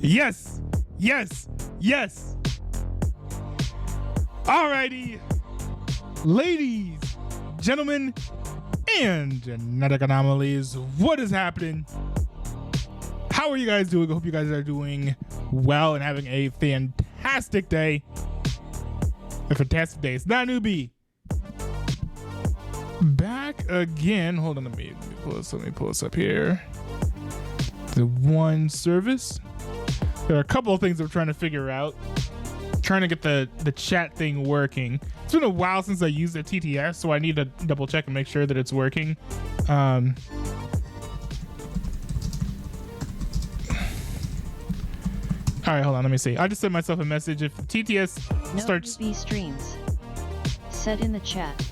Yes, yes, yes. Alrighty, ladies, gentlemen, and genetic anomalies, what is happening? How are you guys doing? I hope you guys are doing well and having a fantastic day. A fantastic day. It's not newbie. Back again. Hold on, let me pull this up here. The one service. There are a couple of things I'm trying to figure out. Trying to get the chat thing working. It's been a while since I used the TTS, so I need to double check and make sure that it's working. All right, hold on, let me see. I just sent myself a message. If TTS starts... No streams. Said in the chat.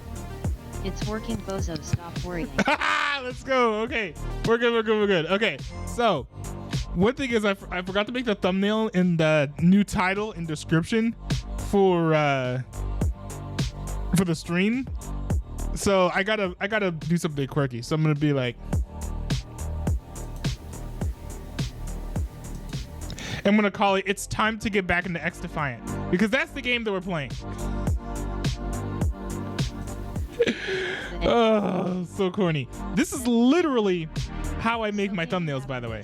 It's working, bozo. Stop worrying. Let's go. Okay, we're good. Okay, so one thing is I forgot to make the thumbnail in the new title and description for the stream. So I gotta do something quirky. So I'm gonna be like, I'm gonna call it "It's Time to Get Back into XDEFIANT" because that's the game that we're playing. Oh, so corny. This is literally how I make my thumbnails, by the way.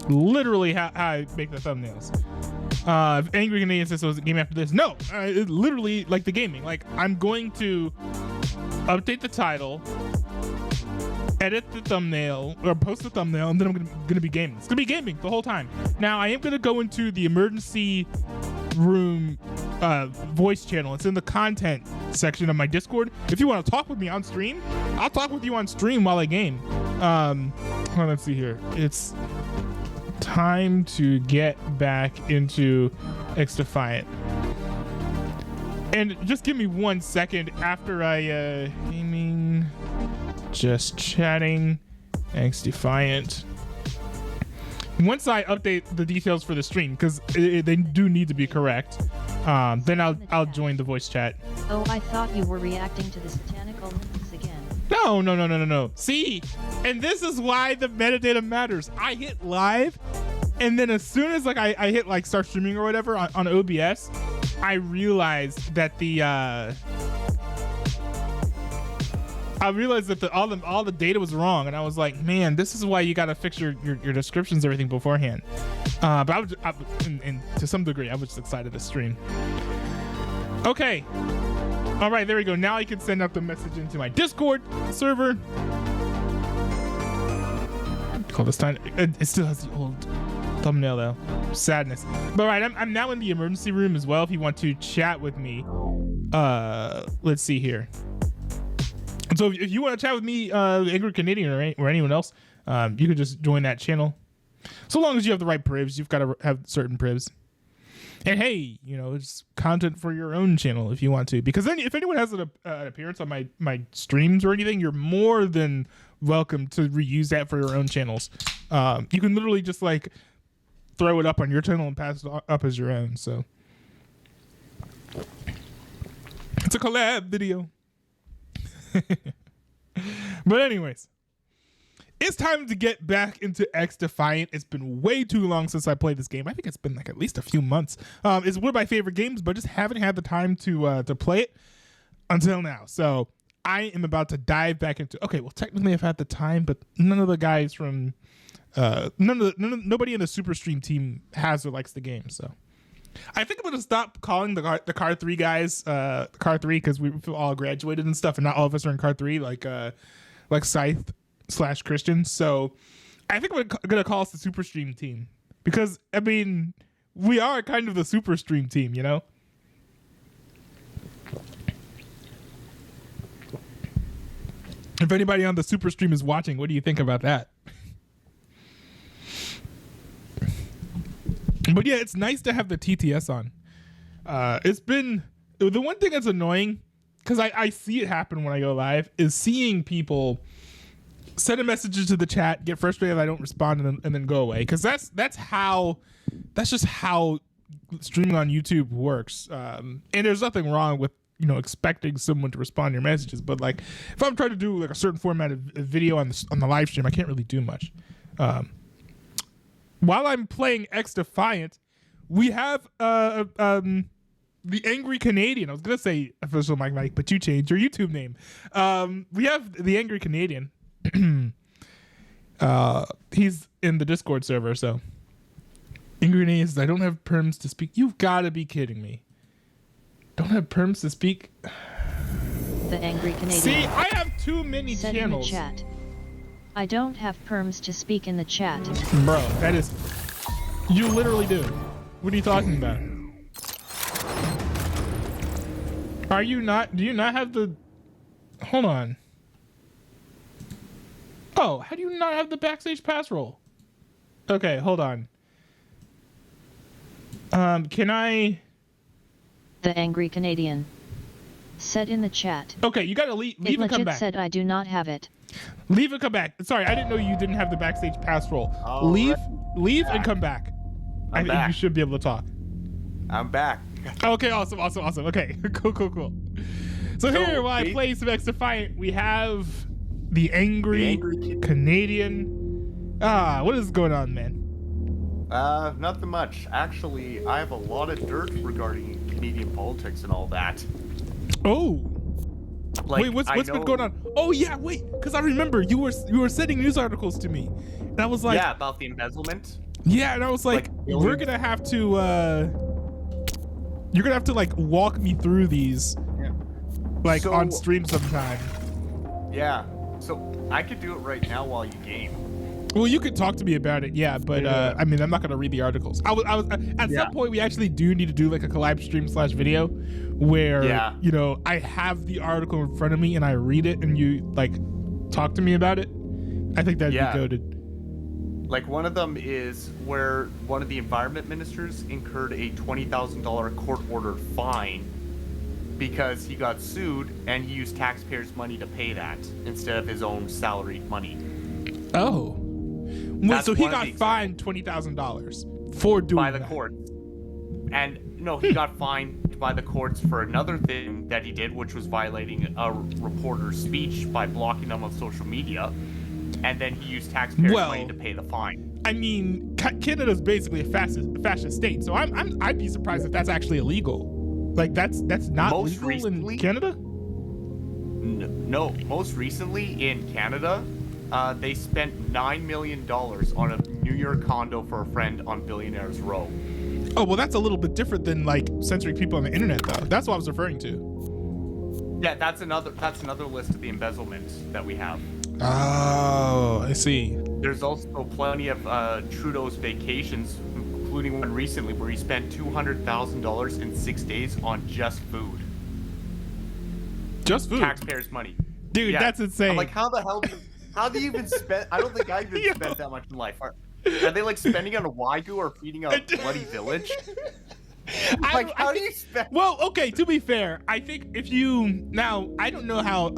Literally how I make the thumbnails. If Angry Canadian says so, is a game after this? No, it's literally like the gaming. Like, I'm going to update the title, edit the thumbnail, or post the thumbnail, and then I'm gonna be gaming. It's gonna be gaming the whole time. Now, I am gonna go into the emergency room voice channel. It's in the content section of my Discord. If you want to talk with me on stream, I'll talk with you on stream while I game. Well, let's see here. It's time to get back into XDEFIANT. And just give me 1 second after I gaming, just chatting, XDEFIANT. Once I update the details for the stream, because they do need to be correct, then I'll join the voice chat. Oh, I thought you were reacting to the satanic omens again. No. See, and this is why the metadata matters. I hit live, and then as soon as like I hit like start streaming or whatever on OBS, I realized that all the data was wrong, and I was like, man, this is why you gotta fix your descriptions, everything beforehand. But and to some degree, I was just excited to stream. Okay, all right, there we go. Now I can send out the message into my Discord server. Call this time. It still has the old thumbnail though. Sadness. But all right, I'm now in the emergency room as well. If you want to chat with me, let's see here. So if you want to chat with me, Angry Canadian or anyone else, you can just join that channel. So long as you have the right privs, you've got to have certain privs. And hey, it's content for your own channel if you want to. Because then if anyone has an appearance on my streams or anything, you're more than welcome to reuse that for your own channels. You can literally just like throw it up on your channel and pass it up as your own. So it's a collab video. But anyways, it's time to get back into XDEFIANT. It's been way too long since I played this game. I think it's been like at least a few months. It's one of my favorite games, but just haven't had the time to play it until now. So I am about to dive back into. Okay, well, technically I've had the time, but none of the guys from nobody in the Super Stream team has or likes the game. So I think I'm gonna stop calling the car 3 guys car 3 because we all graduated and stuff, and not all of us are in car 3 like Scythe / Christian. So I think I'm gonna call us the Super Stream team because I mean we are kind of the Super Stream team, If anybody on the Super Stream is watching, what do you think about that? But yeah, it's nice to have the TTS on. It's been the one thing that's annoying because I see it happen when I go live is seeing people send a message to the chat, get frustrated if I don't respond, and then go away. Because that's just how streaming on YouTube works. And there's nothing wrong with expecting someone to respond to your messages, but like if I'm trying to do like a certain format of video on the live stream, I can't really do much. But while I'm playing XDEFIANT, we have the Angry Canadian. I was gonna say official Mike, but you changed your YouTube name. We have the Angry Canadian. He's in the Discord server, so Angry Canadian says, I don't have perms to speak. You've got to be kidding me. Don't have perms to speak. The Angry Canadian. See, I have too many said channels. In the chat. I don't have perms to speak in the chat. Bro, that is... You literally do. What are you talking about? Are you not... Do you not have the... Hold on. Oh, how do you not have the backstage pass roll? Okay, hold on. Can I... The Angry Canadian. Said in the chat. Okay, you gotta leave and come back. Said I do not have it. Leave and come back. Sorry, I didn't know you didn't have the backstage pass roll. Leave and come back. I think you should be able to talk. I'm back. Okay, awesome. Okay, cool. So here, while I play some XDEFIANT, we have the Angry Canadian. What is going on, man? Nothing much. Actually, I have a lot of dirt regarding Canadian politics and all that. Oh. Wait, what's been going on? Oh yeah, wait, because I remember you were sending news articles to me, and I was like, yeah, about the embezzlement. Yeah, and I was like we're gonna have to, you're gonna have to like walk me through these, on stream sometime. Yeah, so I could do it right now while you game. Well, you could talk to me about it, yeah, but I mean, I'm not gonna read the articles. I was at some point we actually do need to do like a collab stream / video, where you know I have the article in front of me and I read it and you like talk to me about it. I think that'd be goated. Like one of them is where one of the environment ministers incurred a $20,000 court-ordered fine because he got sued and he used taxpayers' money to pay that instead of his own salaried money. Oh. Wait, so he got fined $20,000 for doing by the court. And no, he got fined by the courts for another thing that he did, which was violating a reporter's speech by blocking them on social media. And then he used taxpayers' money to pay the fine. I mean, Canada's basically a fascist state, so I'd be surprised if that's actually illegal. Like that's not legal in Canada. No, most recently in Canada, they spent $9 million on a New York condo for a friend on Billionaires Row. Oh well, that's a little bit different than like censoring people on the internet, though. That's what I was referring to. Yeah, that's another list of the embezzlement that we have. Oh, I see. There's also plenty of Trudeau's vacations, including one recently where he spent $200,000 in 6 days on just food. Just food? Taxpayers' money. Dude, that's insane. I'm like, how the hell do you even spend? I don't think I even spent that much in life. Are they like spending on a Wagyu or feeding a bloody village? Like, how do you spend? Well, okay, to be fair, I think if you... Now, I don't know how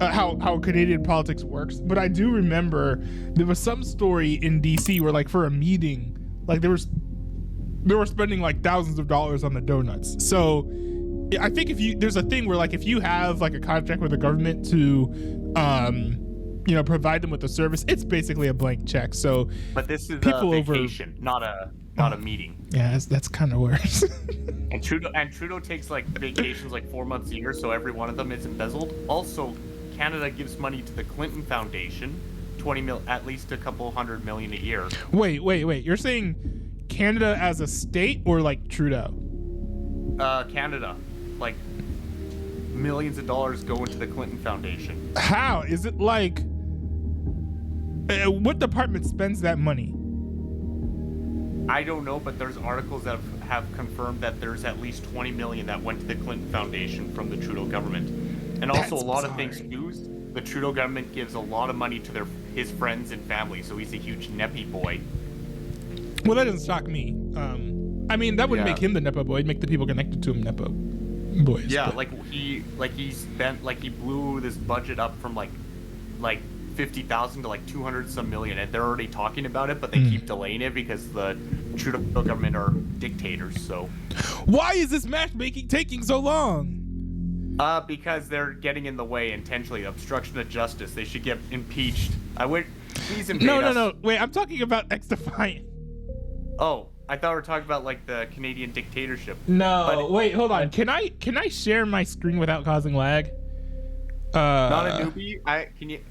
how Canadian politics works, but I do remember there was some story in DC where like for a meeting, like they were spending like thousands of dollars on the donuts. So I think there's a thing where like if you have like a contract with the government to you know, provide them with a service, it's basically a blank check. So but this is people a vacation, not a meeting. Yeah, that's kind of worse. And Trudeau takes like vacations like 4 months a year, so every one of them is embezzled. Also, Canada gives money to the Clinton Foundation, at least a couple $100 million a year. Wait. You're saying Canada as a state or like Trudeau? Canada, like millions of dollars go into the Clinton Foundation. How is it like? What department spends that money? I don't know, but there's articles that have confirmed that there's at least 20 million that went to the Clinton Foundation from the Trudeau government. And also a lot of things too. The Trudeau government gives a lot of money to his friends and family, so he's a huge neppy boy. Well, that doesn't shock me. I mean, that wouldn't make him the nepo boy. It'd make the people connected to him nepo boys. Yeah, but he blew this budget up from like 50,000 to like 200 some million, and they're already talking about it, but they keep delaying it because the Trudeau government are dictators. So why is this matchmaking taking so long? Because they're getting in the way intentionally. Obstruction of justice. They should get impeached. I would please invade us. No. Wait, I'm talking about XDEFIANT. Oh, I thought we were talking about like the Canadian dictatorship. No, wait, hold on. Can I share my screen without causing lag? Not a newbie.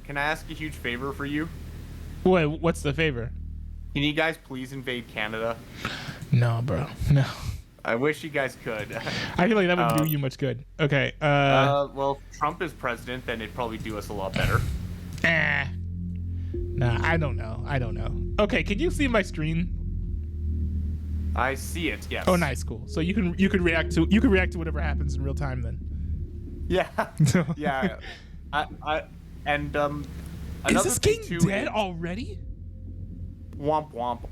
Can I ask a huge favor for you? Wait, what's the favor? Can you guys please invade Canada? No, bro. No. I wish you guys could. I feel like that wouldn't do you much good. Okay. Well, if Trump is president, then it'd probably do us a lot better. Nah, I don't know. Okay, can you see my screen? I see it. Yes. Oh, nice, cool. So you can react to whatever happens in real time then. Yeah. Yeah. Is this game dead already? Womp womp.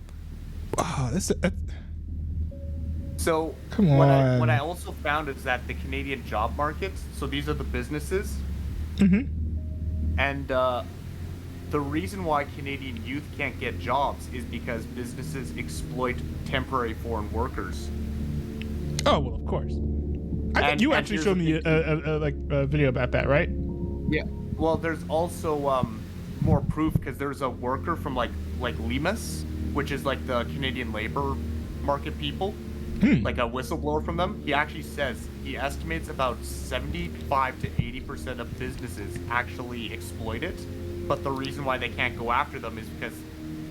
Oh, So come on. What I also found is that the Canadian job markets. So these are the businesses. And the reason why Canadian youth can't get jobs is because businesses exploit temporary foreign workers. Oh well, of course. I think you actually showed me a video about that, right? Yeah. Well, there's also more proof because there's a worker from like Limas, which is like the Canadian labor market people, like a whistleblower from them. He actually says he estimates about 75 to 80% of businesses actually exploit it, but the reason why they can't go after them is because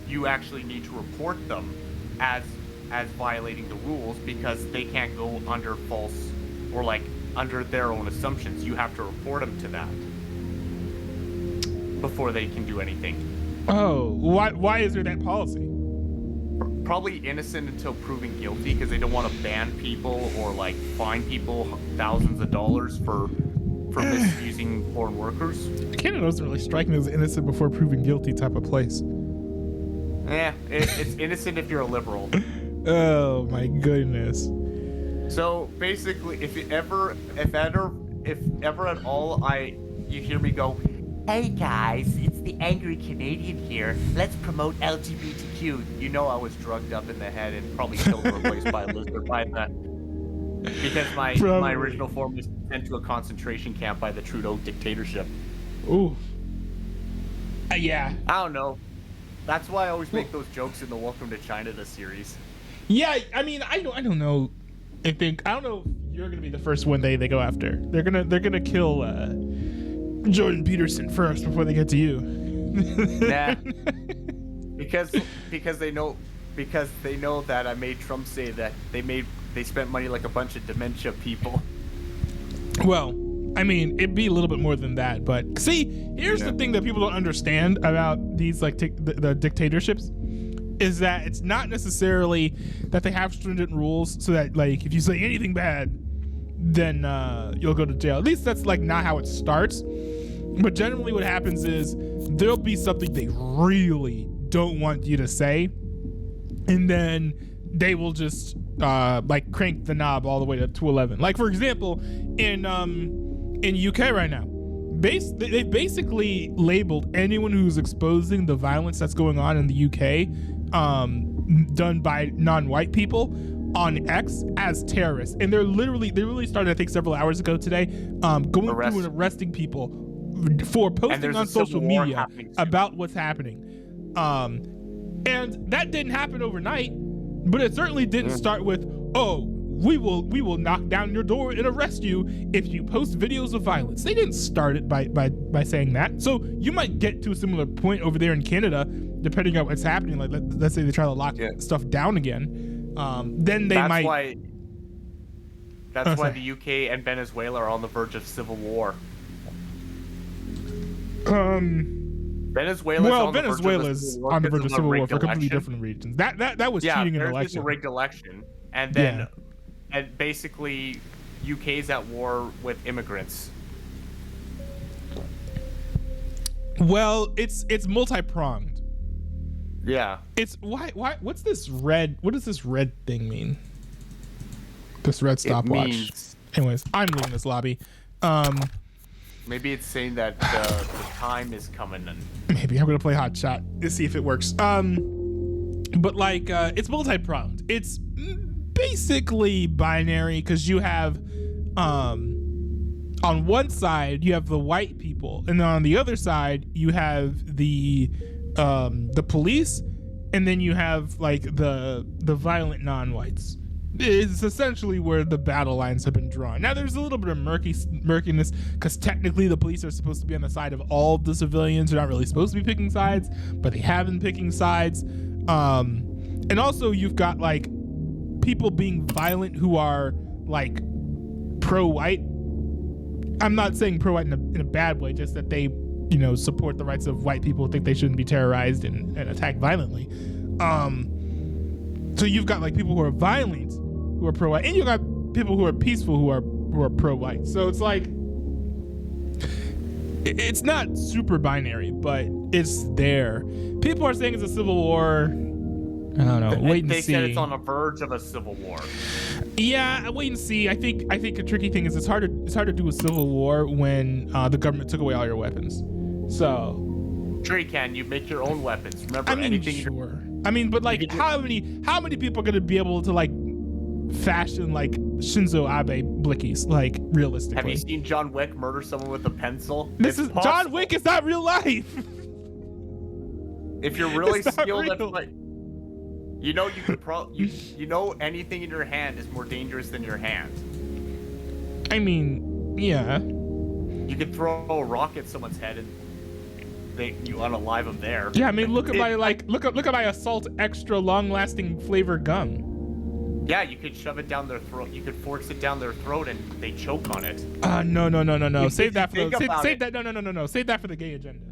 you actually need to report them as violating the rules because they can't go under false or like under their own assumptions. You have to report them to that before they can do anything. Oh, why is there that policy? Probably innocent until proven guilty because they don't want to ban people or like fine people thousands of dollars for misusing foreign workers. Canada doesn't really strike me as innocent before proven guilty type of place. Yeah, it's innocent if you're a liberal. Oh my goodness. So basically, if ever at all you hear me go, "Hey guys, it's the angry Canadian here. Let's promote LGBTQ." You know I was drugged up in the head and probably killed or replaced by a lizard by that. Because my original form was sent to a concentration camp by the Trudeau dictatorship. Ooh. Yeah. I don't know. That's why I always make those jokes in the Welcome to China series. Yeah, I mean, I don't know. I don't know if you're gonna be the first one they go after. They're gonna kill Jordan Peterson first before they get to you. Nah. Because they know that I made Trump say that they spent money like a bunch of dementia people. Well, I mean, it'd be a little bit more than that, but see, here's the thing that people don't understand about these like the dictatorships is that it's not necessarily that they have stringent rules so that like if you say anything bad, then you'll go to jail. At least that's like not how it starts. But generally what happens is there'll be something they really don't want you to say, and then they will just like crank the knob all the way to 11. Like for example, in UK right now, they basically labeled anyone who's exposing the violence that's going on in the UK, done by non-white people on X as terrorists, and they really started I think several hours ago today, going through and arresting people for posting on social media about what's happening. And that didn't happen overnight, but it certainly didn't start with, "Oh, we will knock down your door and arrest you if you post videos of violence." They didn't start it by saying that. So you might get to a similar point over there in Canada, depending on what's happening. Like let's say they try to lock stuff down again, then That's might. Why the UK and Venezuela are on the verge of civil war. Venezuela's on the verge of civil war for completely different reasons. That was cheating in an election. A rigged election, and then and basically UK's at war with immigrants. Well, it's multi-pronged. Yeah. It's why what's this red? What does this red thing mean? This red stopwatch. Anyways, I'm leaving this lobby. Maybe it's saying that the time is coming. Maybe I'm gonna play Hot Shot to see if it works. But like, it's multi-pronged. It's basically binary because you have on one side you have the white people, and then on the other side you have the police, and then you have like the violent non-whites. It's essentially where the battle lines have been drawn. Now there's a little bit of murkiness because technically the police are supposed to be on the side of all of the civilians. They're not really supposed to be picking sides, but they have been picking sides. And also you've got like people being violent who are like pro-white. I'm not saying pro-white in a bad way, just that they, you know, support the rights of white people, think they shouldn't be terrorized and attacked violently. So you've got like people who are violent, who are pro-white, and you've got people who are peaceful, who are pro-white. So it's like, it's not super binary, but it's there. People are saying it's a civil war. I don't know. Wait and see. They said it's on the verge of a civil war. Yeah, wait and see. I think a tricky thing is it's hard to do a civil war when the government took away all your weapons. So. Sure you can. You make your own weapons. Remember, I mean, anything. Sure. I mean, but like, how many people are gonna be able to like fashion like Shinzo Abe blickies, like realistically? Have you seen John Wick murder someone with a pencil? John Wick is not real life. If you're really skilled real. at like, you know, you could you know anything in your hand is more dangerous than your hand. I mean, yeah. You could throw a rock at someone's head and you unalive them there. Yeah, I mean, look at my assault extra long-lasting flavor gum. Yeah, you could shove it down their throat. You could force it down their throat and they choke on it. No. Save that for save that. No. Save that for the gay agenda.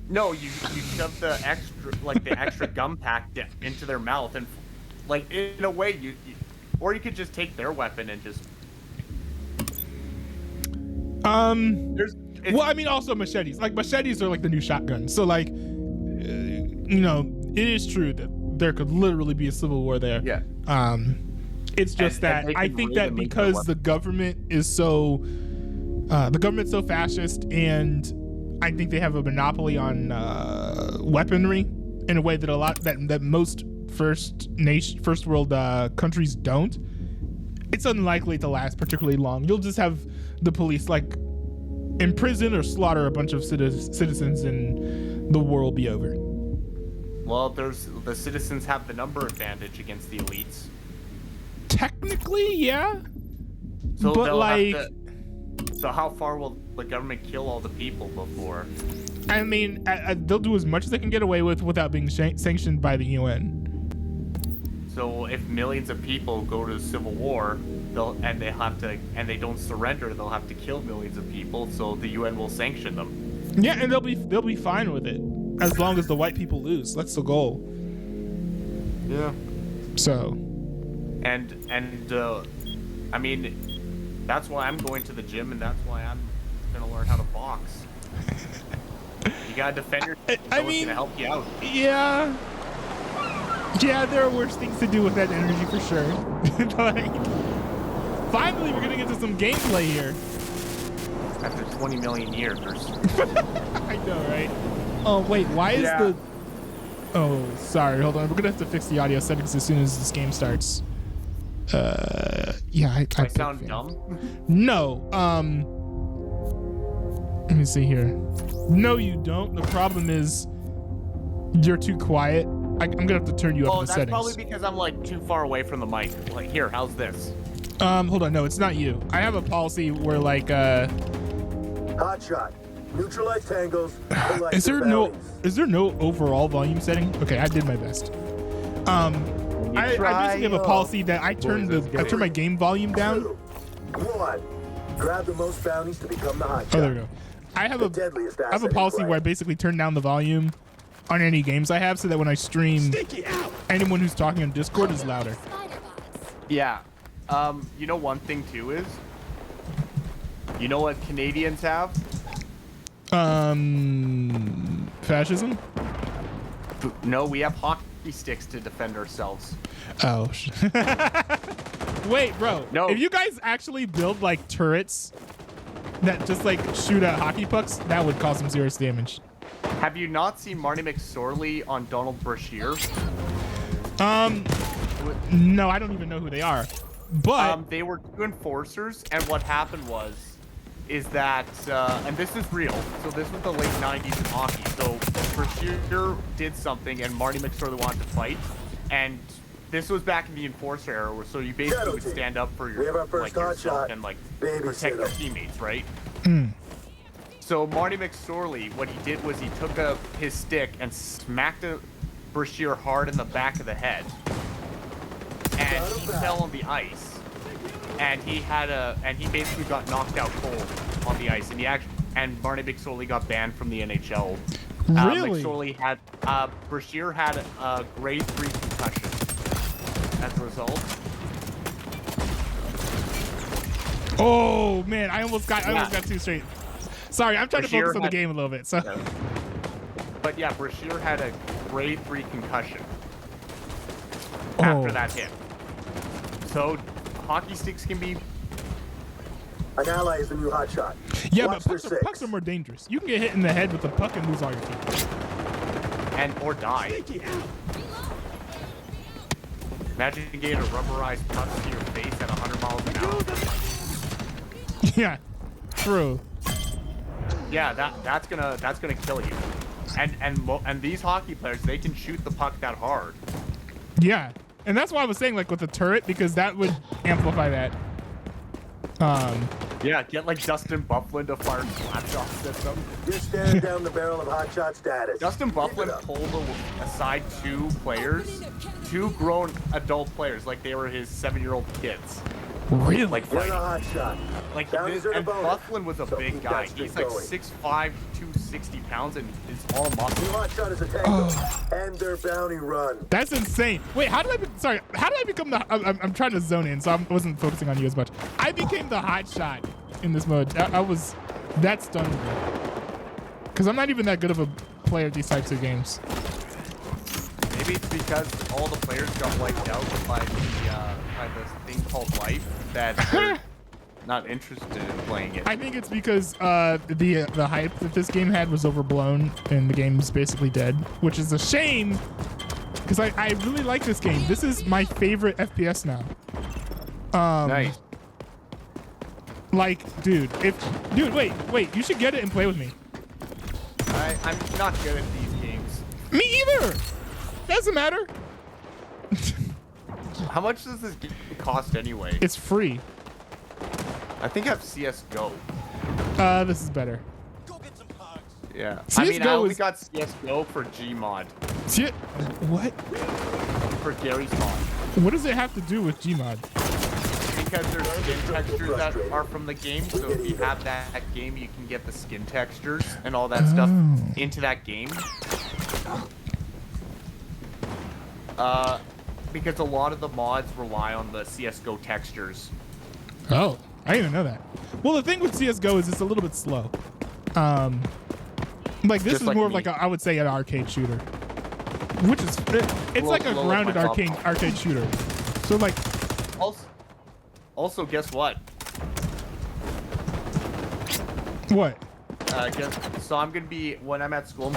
No, you shove the extra gum pack into their mouth and like in a way or you could just take their weapon and just. Well, I mean, also machetes. Like, machetes are like the new shotguns. So, like, you know, it is true that there could literally be a civil war there. Yeah. It's just that I think that because the government is so, the government's so fascist, and I think they have a monopoly on weaponry in a way that that most first world countries don't. It's unlikely to last particularly long. You'll just have the police like imprison or slaughter a bunch of citizens and the war will be over. Well, the citizens have the number advantage against the elites. Technically, yeah. So but like, so how far will the government kill all the people before? I mean, they'll do as much as they can get away with without being sanctioned by the UN. So if millions of people go to civil war, and they don't surrender, they'll have to kill millions of people. So the UN will sanction them. Yeah, and they'll be fine with it as long as the white people lose. That's the goal. Yeah. So. And I mean, that's why I'm going to the gym, and that's why I'm gonna learn how to box. You gotta defend yourself. I mean, gonna help you out. Yeah. Yeah, there are worse things to do with that energy for sure. Like, finally, we're gonna get to some gameplay here. After 20 million years. I know, right? Oh wait, why is the? Oh, sorry. Hold on. We're gonna have to fix the audio settings as soon as this game starts. Yeah, I sound dumb? No. Let me see here. No, you don't. The problem is you're too quiet. I'm gonna have to turn you up in the settings. Oh, that's probably because I'm like too far away from the mic. Like, here, how's this? Hold on. No, it's not you. I have a policy where like Hot shot. Neutralize tangles. Is there no overall volume setting? Okay, I did my best. I basically have a policy that I turn my game volume down. 1. Grab the most bounties to become the hot shot. Oh, there we go. I have a policy where I basically turn down the volume on any games I have so that when I stream, anyone who's talking on Discord is louder. Yeah. You know one thing too is, you know what Canadians have? Fascism? No, we have hockey sticks to defend ourselves. Oh. Wait, bro. No. If you guys actually build like turrets that just like shoot at hockey pucks, that would cause some serious damage. Have you not seen Marty McSorley on Donald Brashear? No, I don't even know who they are. But They were two enforcers, and what happened is that, and this is real, so this was the late 90s in hockey, so Brashear did something, and Marty McSorley wanted to fight, and this was back in the enforcer era, where so you basically would stand up for yourself and, protect your teammates, right? So Marty McSorley, what he did was he took his stick and smacked Brashear hard in the back of the head, and he fell on the ice. And he basically got knocked out cold on the ice, and Marty McSorley got banned from the NHL. Really? Brashear had a grade 3 concussion as a result. Oh man, I almost got two straight. Sorry, I'm trying to focus on the game a little bit. So. Yeah. But yeah, Brashear had a grade 3 concussion after that hit. So hockey sticks can be. An ally is the new hotshot. Yeah, Watch but their pucks are more dangerous. You can get hit in the head with a puck and lose all your teeth. Or die. Imagine getting a rubberized puck to your face at 100 miles an hour. Yeah, true. Yeah, that's gonna kill you. And these hockey players, they can shoot the puck that hard. Yeah, and that's why I was saying like with the turret, because that would amplify that. Yeah, get like Dustin Bufflin to fire slapshot system. You're staring down the barrel of hotshot status. Dustin Bufflin pulled aside two grown adult players, like they were his 7-year-old kids. Really? Like You're a hotshot. Like Bounties this, are the and bonus. Bufflin was a So big keep guy. that He's streak like going. 6'5", 260 pounds, and it's all New muscle. hotshot is a tango. And their bounty run. That's insane. Wait, how did I become the? I'm trying to zone in, so I wasn't focusing on you as much. I became the hot shot in this mode. That stunned me. Because I'm not even that good of a player at these types of games. Maybe it's because all the players got wiped out by this thing called life that they're not interested in playing it. I think it's because the hype that this game had was overblown and the game's basically dead, which is a shame because I really like this game. This is my favorite FPS now. Nice. Like, dude, wait, you should get it and play with me. I'm not good at these games. Me either. Doesn't matter. How much does this game cost anyway? It's free. I think I have CS:GO. This is better. Yeah. CS:GO I mean, I only is- got CS:GO for Gmod. See it? What? For Gary's mod. What does it have to do with Gmod? Because there's skin textures that are from the game, so if you have that game, you can get the skin textures and all that stuff into that game. Because a lot of the mods rely on the CS:GO textures. Oh, I didn't even know that. Well, the thing with CS:GO is it's a little bit slow. Like this Just is like more of me. like I would say an arcade shooter, which is it's like a slow grounded like my top. arcade shooter. So like, Also, guess what? what? So I'm gonna be when I'm at school. I'm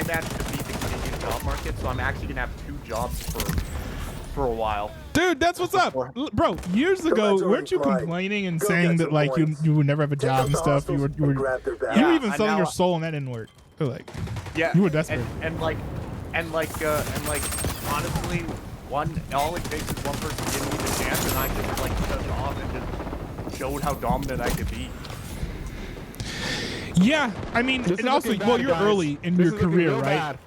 managed to beat the Canadian job market, so I'm actually gonna have 2 jobs for a while. Dude, that's what's up, bro. Years ago, that's weren't you already complaining and Go saying get that some like points. you would never have a job and Take them to stuff? You hostels were and grab their you were value. even and selling now- your soul and that didn't work. You're like, Yeah. You were desperate. And honestly, all it takes is one person giving me the chance, and I just like took off and just showed how dominant I could be. yeah. I mean, This and is also, looking well, bad, you're guys. early in This your is looking career, real right? bad.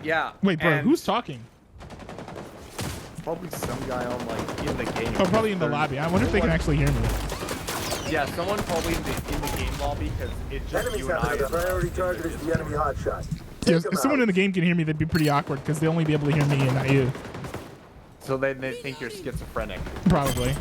Yeah. Wait, bro, and who's talking? Probably some guy on like in the game. Oh, probably in the lobby. I wonder if they can actually hear me. Yeah, someone probably in the game lobby because it's just Enemies you and I. have the priority target is the enemy hotshot. Yeah, Take 'em if someone out. in the game can hear me, that'd be pretty awkward because they only be able to hear me and not you. So then they think you're schizophrenic. Probably.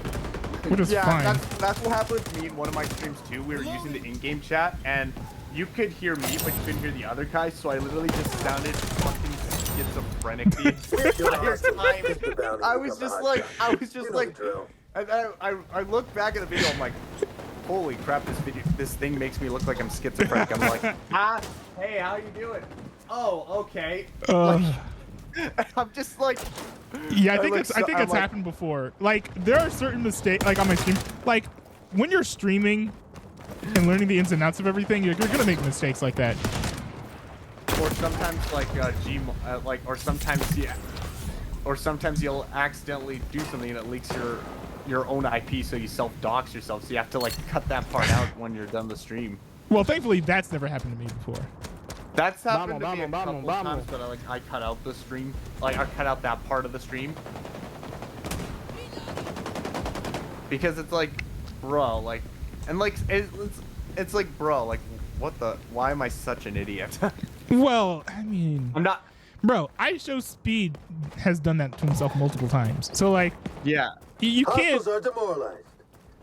Which is Yeah, fine. that's what happened with me in one of my streams too. We were using the in-game chat, and you could hear me, but you couldn't hear the other guy. So I literally just sounded fucking schizophrenic the entire time. I was just like, You know the drill. and I look back at the video. I'm like, holy crap! This thing makes me look like I'm schizophrenic. I'm like, hey, how you doing? Oh, okay. Uh, I'm just like, Yeah, I think like, it's I think I'm it's like- happened before. Like there are certain mistakes, like on my stream, like when you're streaming and learning the ins and outs of everything, you're gonna make mistakes like that. or sometimes like like, or sometimes you'll accidentally do something that leaks your own IP, so you self-dox yourself. So you have to like cut that part out when you're done the stream. Well, thankfully that's never happened to me before. That's happened to me a Vamos, couple vamos. times, but I cut out the stream, like I cut out that part of the stream because it's like, bro, like, and like it's like, bro, like, what the? Why am I such an idiot? Well, I mean, I'm not. bro, iShowSpeed has done that to himself multiple times. So like, Yeah. you can't. Hostiles are demoralized.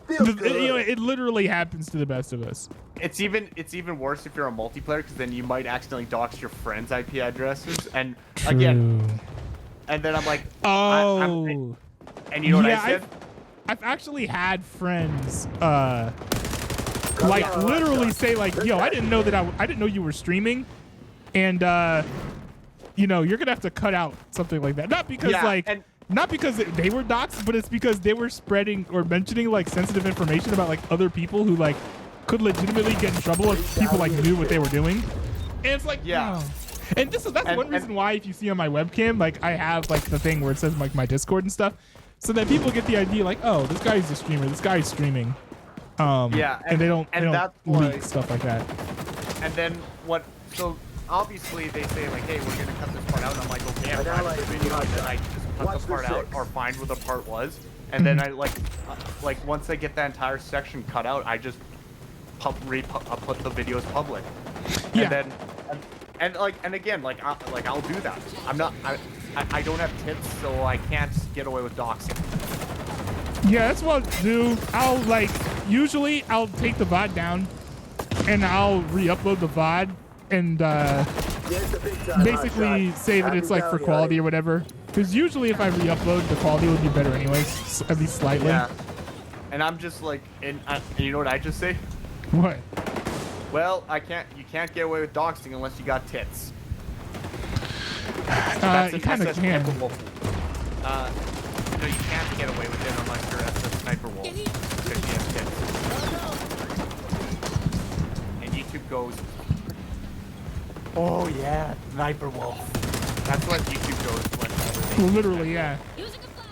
Feels good. You know, it literally happens to the best of us. It's even worse if you're a multiplayer, because then you might accidentally dox your friends' IP addresses, and again, True. and then I'm like, Oh. and you know what Yeah, I said? I've actually had friends Come like on, literally Rockstar. say like, yo, I didn't know that I didn't know you were streaming, and you know, you're gonna have to cut out something like that. Not because Yeah, like and- not because they were doxxed, but it's because they were spreading or mentioning like sensitive information about like other people who like could legitimately get in trouble if people like knew what they were doing. And it's like, Yeah. oh. And that's And- one reason why if you see on my webcam, like I have like the thing where it says like my Discord and stuff, so that people get the idea like, oh, this guy's a streamer, this guy's streaming. Yeah, and they don't that's leak why- stuff like that. And then what? So obviously they say like, hey, we're gonna cut this part out. And I'm like, okay, I'm And fine now with the I- video, and then I just cut Watch the part the out six. or find where the part was, and then I like once I get that entire section cut out, I just put the videos public. Yeah. And then and again I'll do that. I don't have tips, so I can't get away with doxing. Yeah, that's what I'll do. I'll like usually I'll take the VOD down and I'll re-upload the VOD and Yeah, it's a big time basically hotshot. say that Happy it's like for bounty quality hunting. or whatever. Because usually if I re-upload, the quality would be better anyways, at least slightly. Yeah. And I'm just like, and you know what I just say? What? Well, you can't get away with doxing unless you got tits. You kind of SS can. Sniper Wolf. No, you can't get away with it unless you're SS Sniper Wolf. Because you have tits. And YouTube goes, oh yeah, Sniper Wolf. That's what YouTube goes when Well, literally, yeah.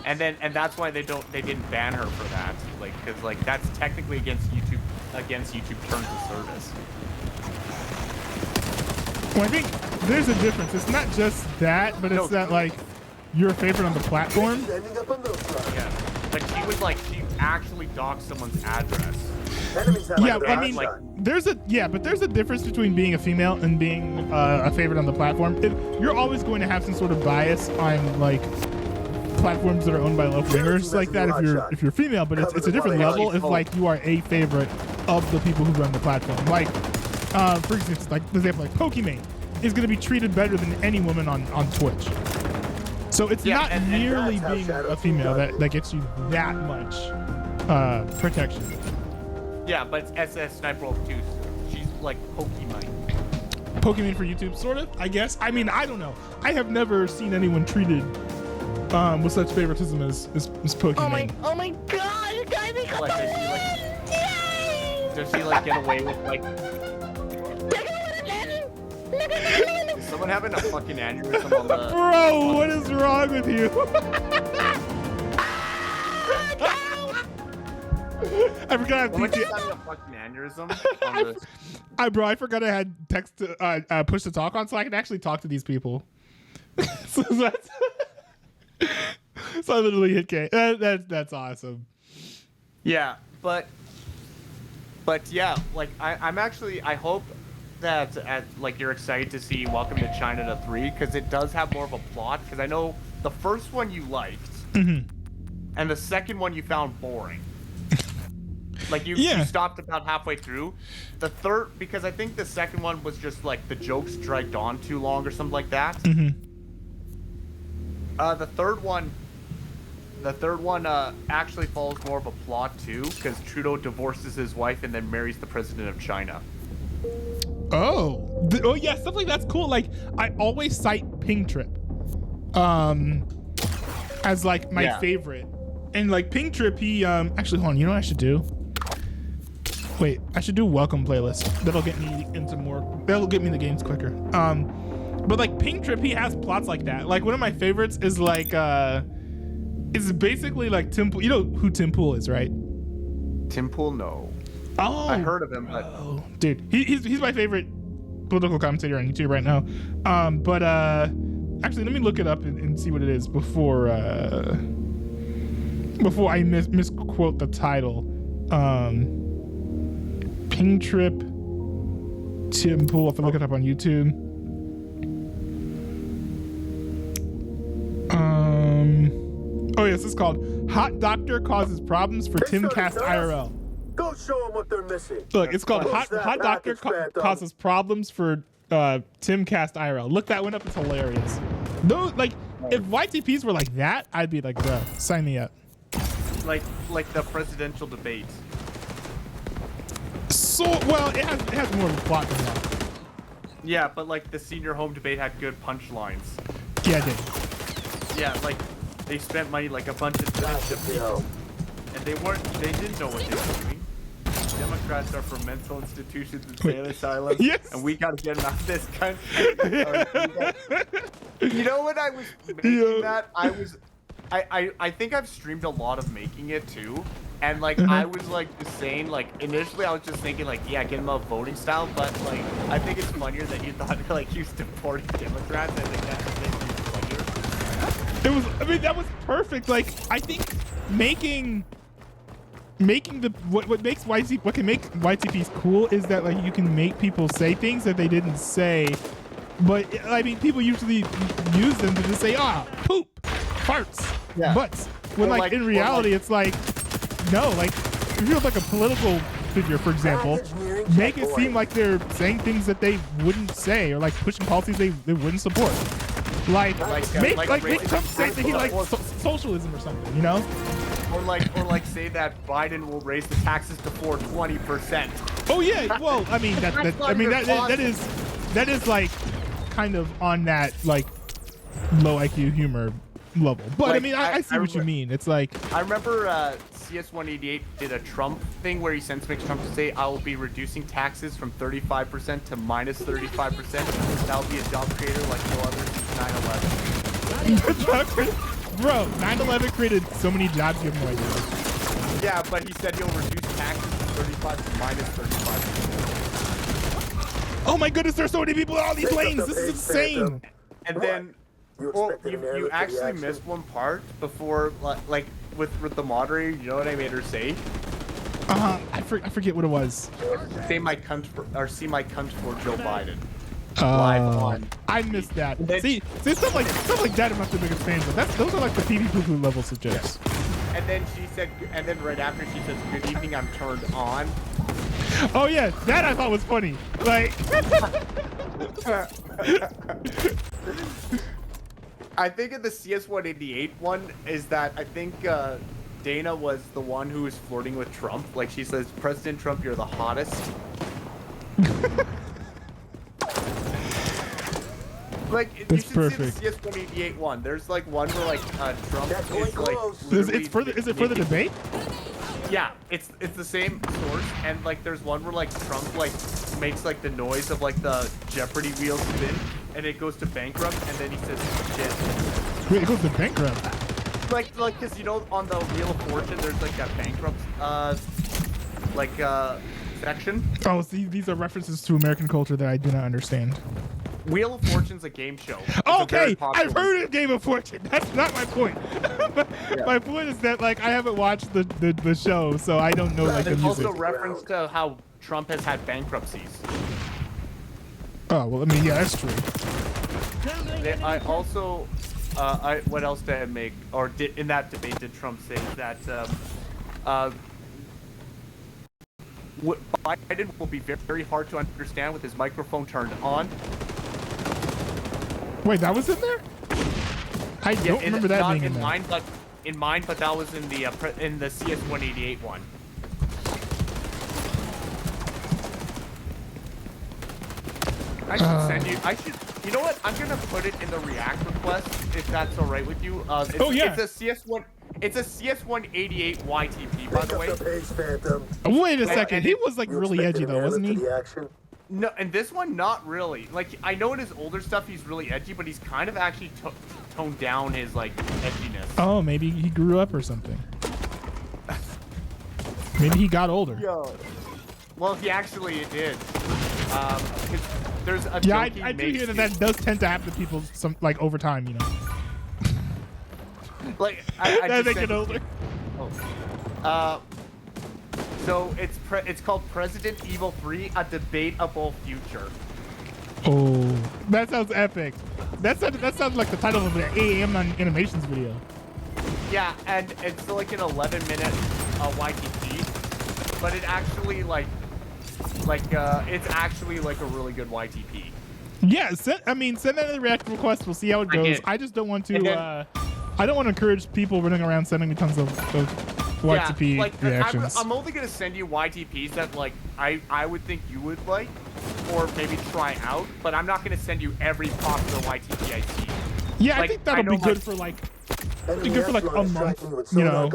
and that's why they didn't ban her for that. Like, cause like that's technically against YouTube terms of service. Well, I think there's a difference. It's not just that, but it's No. that like you're a favorite on the platform. Sending up a milk truck. Yeah. But she actually doxed someone's address. Enemies have Yeah, another I mean, hotshot. but there's a difference between being a female and being a favorite on the platform. You're always going to have some sort of bias on like platforms that are owned by left wingers like that if you're female, but it's a different level if like you are a favorite of the people who run the platform. Like, for instance, like the example like Pokimane is going to be treated better than any woman on Twitch. So it's Yeah, not and merely that's how being Shadow a female King that gets you that much protection. Yeah, but it's SS Sniper Wolf 2. She's like Pokemon. Pokemon for YouTube, sort of, I guess. I mean, I don't know. I have never seen anyone treated with such favoritism as Pokemon. Oh my god, you guys are Like, does she like get away with like? Is someone having a fucking aneurysm on the? Bro, what is wrong with you? I forgot I have Someone PTSD. just having a fucking aneurysm on the. Bro, I forgot I had text to push to talk on, so I can actually talk to these people. so that's so I literally hit K. That's awesome. Yeah, but yeah, like I'm actually I hope that like you're excited to see Welcome to China 3 because it does have more of a plot. Because I know the first one you liked, and the second one you found boring. Like you stopped about halfway through. The third, because I think the second one was just like the jokes dragged on too long or something like that. The third one actually follows more of a plot too, because Trudeau divorces his wife and then marries the president of China. Oh yeah, stuff like that's cool. Like I always cite Ping Trip. as like my favorite. And like Pink Trip, he actually hold on, you know what I should do? Wait, I should do welcome playlist. That'll get me into more. That'll get me the games quicker. But like Pink Trip, he has plots like that. Like one of my favorites is like it's basically like Tim Pool. You know who Tim Pool is, right? Tim Pool, no. Oh, I heard of him, but dude, he's my favorite political commentator on YouTube right now. But actually, let me look it up and see what it is before I misquote the title. Pink Trip Tim Pool. If I look it up on YouTube. Oh yes, it's called "Hot Doctor Causes Problems for Timcast IRL." Go show them what they're missing. Look, it's called What's that Hot Doctor package, Phantom? Causes Problems for Timcast IRL. Look that one up; it's hilarious. Those like, if YTPs were like that, I'd be like, bro, sign me up. like the presidential debate. So well, it has more of a plot than that. Yeah, but like the senior home debate had good punchlines. Yeah, it did. Yeah, like they spent money like a bunch of people, and they didn't know what they were doing. Democrats are for mental institutions and sane asylums, Yes. and we gotta get them out of this country. You know when I was making that, I think I've streamed a lot of making it too. And like I was like just saying, like initially I was just thinking like, yeah, get him a voting style, but like I think it's funnier that you thought like he was supporting Democrats. I think that's funnier. It was. I mean, that was perfect. Like I think making the what makes what can make YTPs cool is that like you can make people say things that they didn't say, but I mean people usually use them to just say poop, farts, butts. When like in reality it's like. No, like if you're like a political figure, for example, make it seem like they're saying things that they wouldn't say, or like pushing policies they wouldn't support. Like make Trump say that he likes socialism or something, you know? Or like say that Biden will raise the taxes to 420%. Oh yeah, well I mean that is like kind of on that like low IQ humor level. But like, I mean I see what you mean. It's like I remember CS188 did a Trump thing where he makes Trump to say, I will be reducing taxes from 35% to minus 35%. That will be a job creator like no other since 9/11. Bro, 9/11 created so many jobs you have no idea. Yeah, but he said he'll reduce taxes from 35 to minus 35%. Oh my goodness, there's so many people in all these lanes. This is insane. And then you actually missed one part before, like with the moderator. You know what I made her say? I forget what it was. Say my cunt for Joe Biden. Live on. I missed that. See, stuff like that I'm not the biggest fan of. Those are like the pee poo poo levels of jokes. Yeah. And then she said, and then right after she says, "Good evening, I'm turned on." Oh yeah, that I thought was funny. Like. I think in the CS188 one is that I think Dana was the one who was flirting with Trump. Like she says, President Trump, you're the hottest. Like that's you should perfect. see the CS188 one. There's like one where like Trump is like. Is it for the debate? Yeah, it's the same source, and like there's one where like Trump like makes like the noise of like the Jeopardy wheel spin, and it goes to bankrupt, and then he says shit. Wait, it goes to bankrupt. Like cause you know on the Wheel of Fortune there's like that bankrupt section. Oh, see, these are references to American culture that I do not understand. Wheel of Fortune's a game show. Okay, I've heard of Game of Fortune. That's not my point. My point is that like I haven't watched the show, so I don't know like the music. There's also reference to how Trump has had bankruptcies. Oh well, I mean yeah, that's true. I also, what else did I make? Or in that debate did Trump say that Biden will be very hard to understand with his microphone turned on. Wait, that was in there? I don't remember that being in there. In mine, but that was in the CS188 one. I should send you. You know what? I'm gonna put it in the React request if that's all right with you. Oh yeah. It's a CS1. It's a CS188 YTP, by the way. Wait a second. He was like really edgy though, wasn't he? No, and this one not really. Like I know in his older stuff he's really edgy, but he's kind of actually toned down his like edginess. Oh, maybe he grew up or something. Maybe he got older. Yo. Well, he actually did. There's a yeah, I do hear that does tend to happen to people some like over time, you know. Like I as just they get older. Oh. So it's called President Evil 3: A Debatable Future. Oh, that sounds epic. That sounds like the title of an AAM animations video. Yeah, and it's like an 11-minute YTP, but it actually it's actually like a really good YTP. Yeah, send that in the reaction request. We'll see how it goes. I just don't want to. I don't want to encourage people running around sending me tons of YTP reactions. I'm only gonna send you YTPs that like I would think you would like, or maybe try out. But I'm not gonna send you every popular YTP I see. Yeah, I think that'll be good for like. Be good for like a month, you know.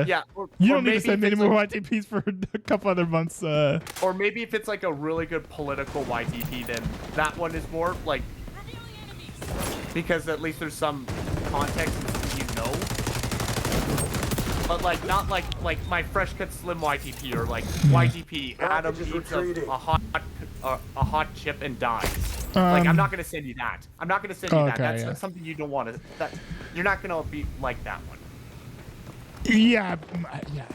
Yeah, you don't need to send me any more YTPs for a couple other months. Or maybe if it's like a really good political YTP, then that one is more like because at least there's some context you know. But like not like my fresh cut slim YTP or like YTP Adam eats a hot chip and dies. Like I'm not gonna send you that. I'm not gonna send you that. That's something you don't want to. That you're not gonna be like that one. Yeah,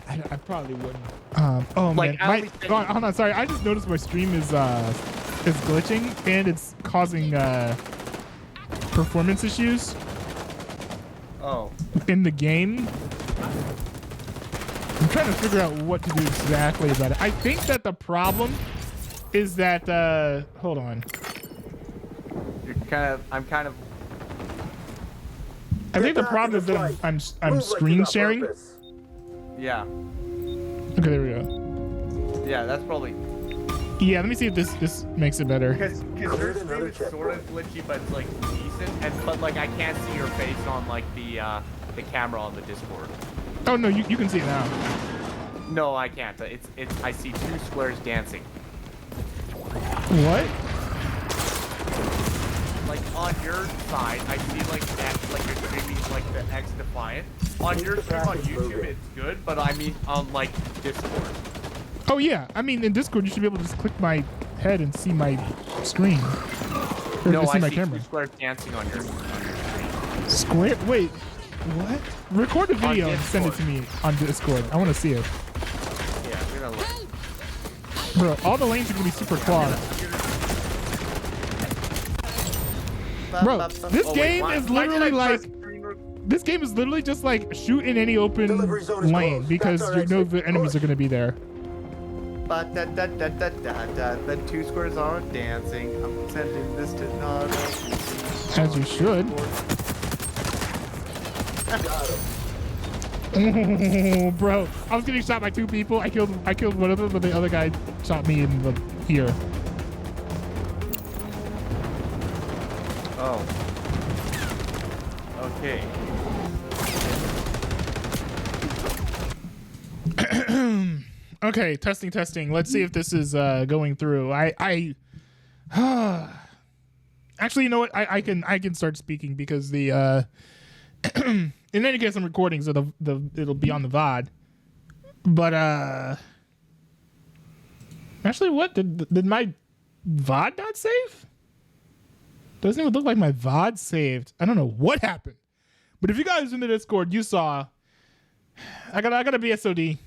I probably wouldn't. Oh like, man, hold on, sorry. I just noticed my stream is glitching and it's causing performance issues. Oh. In the game. I'm trying to figure out what to do exactly about it. I think that the problem is that hold on. I'm kind of. I think the problem is that I'm screen sharing. Yeah. Okay, there we go. Yeah, that's probably. Yeah, let me see if this makes it better. Because your stream is sort of glitchy, but it's like decent, but like I can't see your face on like the camera on the Discord. Oh no, you can see it now. No, I can't. I see two squares dancing. What? Like on your side, I see like that, like you're streaming like the XDEFIANT. On your stream on YouTube, it's good, but I mean on like Discord. Oh yeah, I mean in Discord you should be able to just click my head and see my screen. Or no, see I my see camera. two squares dancing on your screen. Square? Wait, what? Record a video and send it to me on Discord. I want to see it. Yeah, I'm gonna look. Bro, all the lanes are gonna be super clogged. Bro, this game is literally like. This game is literally just like shoot in any open lane because you know the enemies are gonna be there. The two squares aren't dancing. I'm sending this to Naruto. As you should. Oh, bro, I was getting shot by two people. I killed one of them, but the other guy shot me in the ear. Oh. Okay. Okay, testing. Let's see if this is going through. Actually, you know what? I can start speaking because the in any case I'm recording, so it'll be on the VOD. But actually, what did my VOD not save? Doesn't even look like my VOD saved. I don't know what happened. But if you guys in the Discord, you saw I got a BSOD.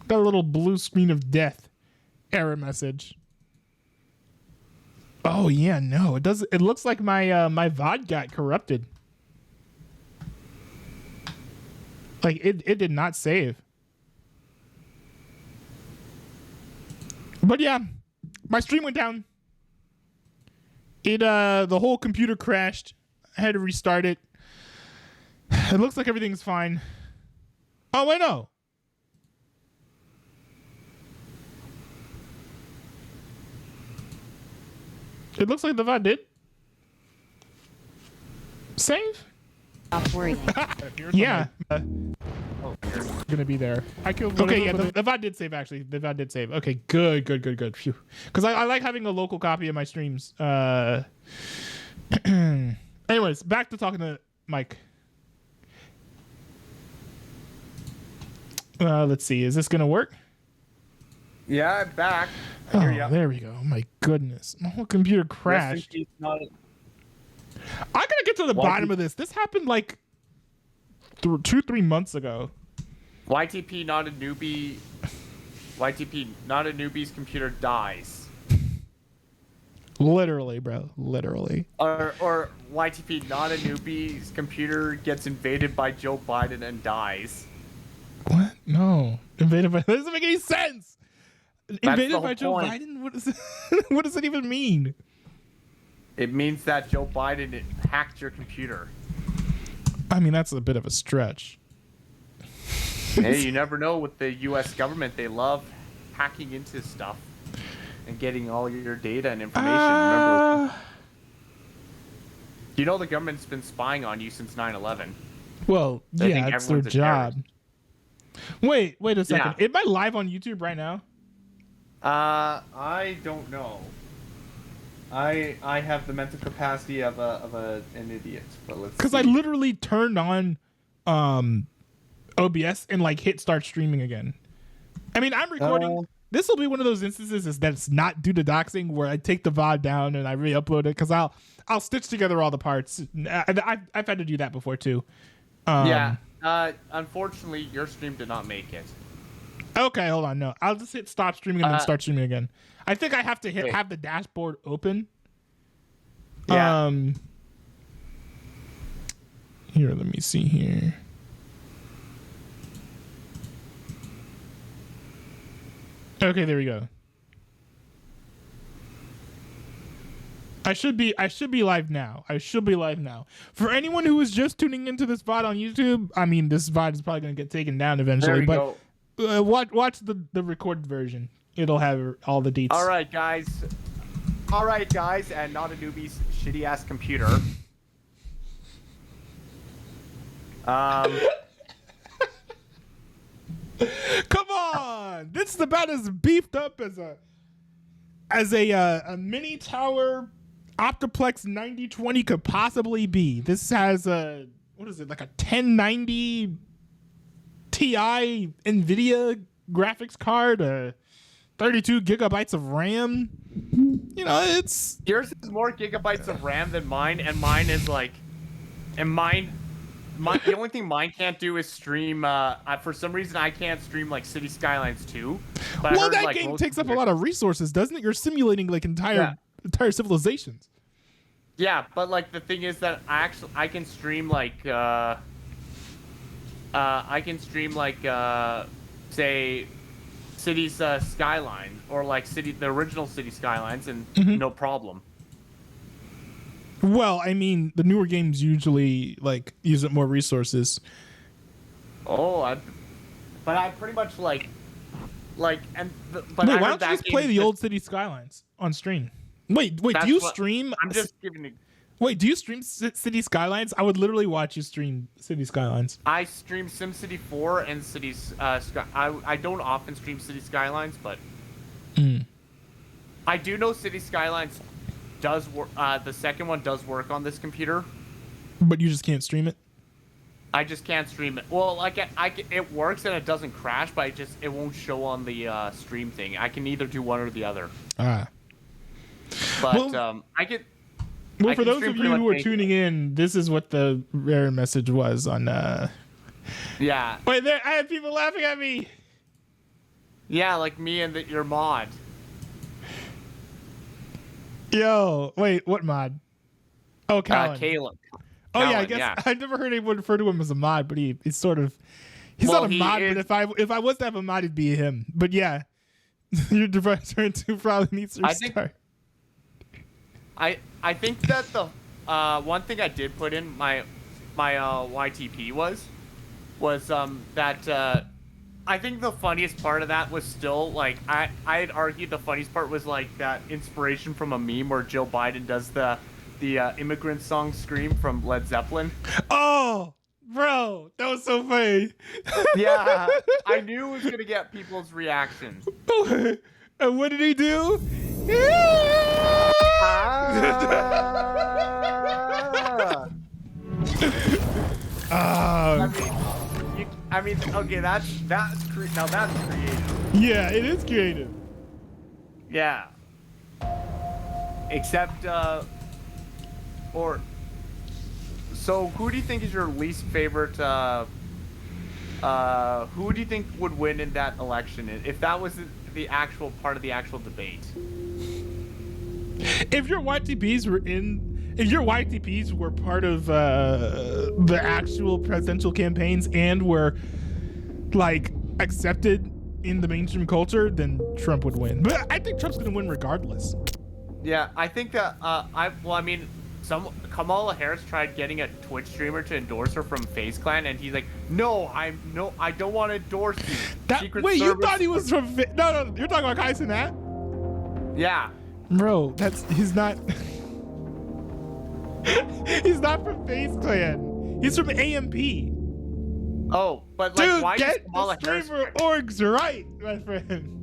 Got a little blue screen of death error message. Oh yeah, no, it does. It looks like my my VOD got corrupted. Like it did not save. But yeah, my stream went down. The whole computer crashed. I had to restart it. It looks like everything's fine. Oh wait, no. It looks like the VOD did. Save? Stop worrying. Yeah. Gonna be there. I killed. Okay, yeah, the VOD did save actually. The VOD did save. Okay, good. Phew. Because I like having a local copy of my streams. Anyways, back to talking to Mike. Let's see. Is this gonna work? Yeah, I'm back. Oh, there we go. Oh my goodness, my whole computer crashed. I gotta get to the bottom of this. This happened like 2-3 months ago. YTP, not a newbie. YTP, not a newbie's computer dies. Literally, bro. Literally. Or YTP, not a newbie's computer gets invaded by Joe Biden and dies. What? No. Invaded by... That doesn't make any sense. Invaded by Joe point. Biden? What does it, what does it even mean? It means that Joe Biden hacked your computer. I mean, that's a bit of a stretch. Hey, you never know with the U.S. government. They love hacking into stuff and getting all your data and information. Remember, you know the government's been spying on you since 9/11. Well, They think yeah, it's their everyone's a job. Wait a second. Yeah. Am I live on YouTube right now? I don't know. I have the mental capacity of an idiot, but let's. Because I literally turned on OBS and like hit start streaming again. I mean, I'm recording. This will be one of those instances that's not due to doxing where I take the VOD down and I re-upload it because I'll stitch together all the parts. I've had to do that before too. Unfortunately, your stream did not make it. Okay, hold on. No, I'll just hit stop streaming and then start streaming again. I think I have to have the dashboard open. Yeah. Here, let me see here. Okay, there we go. I should be live now. For anyone who is just tuning into this VOD on YouTube, I mean, this VOD is probably going to get taken down eventually, but watch the recorded version. It'll have all the deets. All right, guys, and not a newbie's shitty ass computer. Come on, this is about as beefed up as a mini tower Optiplex 9020 could possibly be. This has a like a 1090 Ti NVIDIA graphics card, 32 gigabytes of RAM. You know, it's Yours is more gigabytes of RAM than mine, and mine is like, the only thing mine can't do is stream. For some reason, I can't stream like City Skylines 2. But well, that game takes up a lot of resources, doesn't it? You're simulating like entire civilizations. Yeah, but like the thing is that I can stream like say Cities Skyline or like the original City Skylines and no problem. Well, I mean, the newer games usually like use up more resources. But I pretty much but wait, why don't you just play the old City Skylines on stream? Wait, do you stream? I'm just giving you. Wait, do you stream City Skylines? I would literally watch you stream City Skylines. I stream SimCity 4 and Cities. I don't often stream City Skylines, but I do know City Skylines does work. The second one does work on this computer, but you just can't stream it. I just can't stream it. Well, like it works and it doesn't crash, but it won't show on the stream thing. I can either do one or the other. Ah. But I get. Well, for those of you who are tuning in, this is what the rare message was on. Yeah. Wait, I have people laughing at me. Yeah, like me and your mod. Yo, wait, what mod? Oh, Caleb. Oh yeah, I guess I've never heard anyone refer to him as a mod, but he's sort of. He's not a mod, but if I was to have a mod, it'd be him. But yeah, your device turn 2 probably needs to restart. I think that the one thing I did put in my YTP was that I think the funniest part of that was still like I'd argued the funniest part was like that inspiration from a meme where Joe Biden does the immigrant song "Scream" from Led Zeppelin. Oh, bro, that was so funny. Yeah, I knew it was gonna get people's reaction. And what did he do? I mean, okay, now that's creative. Yeah, it is creative. Yeah. Except, so who do you think is your least favorite? Who do you think would win in that election if that was the actual part of the actual debate? If your YTPs were part of the actual presidential campaigns and were like accepted in the mainstream culture, then Trump would win. But I think Trump's gonna win regardless. Yeah, I think that Kamala Harris tried getting a Twitch streamer to endorse her from FaZe Clan, and he's like, "No, I don't want to endorse you." Wait, you thought he was from? No, you're talking about Kai Cenat? Yeah. Bro, he's not. He's not from FaZe Clan. He's from AMP. Oh, but like, dude, why is get Kamala the Harris? streamer orgs right, my friend.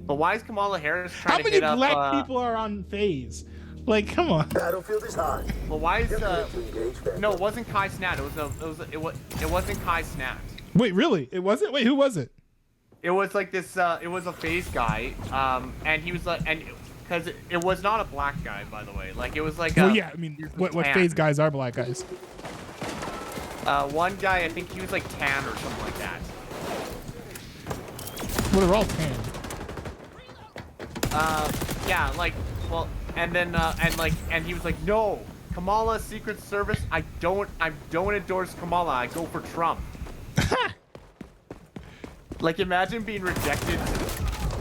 But why is Kamala Harris trying How to hit many up? black people are on FaZe? Like, come on. Battlefield is hot. Well, why is Get ready to engage, Phantom. No, it wasn't Kai Cenat. It wasn't Kai Cenat. Wait, really? It wasn't? Wait, who was it? It was like this. It was a FaZe guy. And he was like, and because it was not a black guy, by the way. Like it was like. Well, yeah. I mean, what FaZe guys are black guys? One guy, I think he was like tan or something like that. Well, they're all tan. Yeah, like, well, and then and he was like, no, Kamala, Secret Service, I don't endorse Kamala. I go for Trump. Like, imagine being rejected.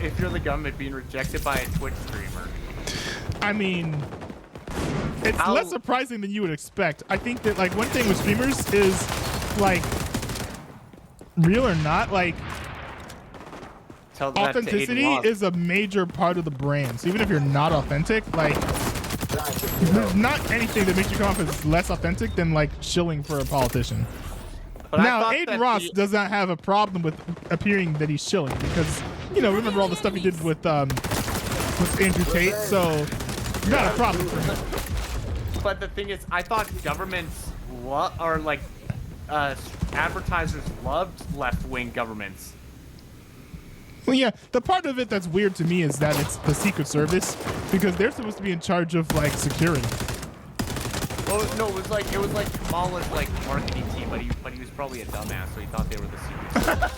If you're the government, being rejected by a Twitch streamer. I mean, it's less surprising than you would expect. I think that like one thing with streamers is like, real or not, like authenticity is a major part of the brand. So even if you're not authentic, like there's not anything that makes you come off as less authentic than like shilling for a politician. But now, Aiden Ross does not have a problem with appearing that he's shilling because, you know, remember all the stuff he did with Andrew Tate, so not a problem for him. But the thing is, I thought governments advertisers loved left-wing governments. Well, yeah, the part of it that's weird to me is that it's the Secret Service because they're supposed to be in charge of like security. Well, no, it was like Kamala's like marketing team, but he was probably a dumbass, so he thought they were the Secret Service.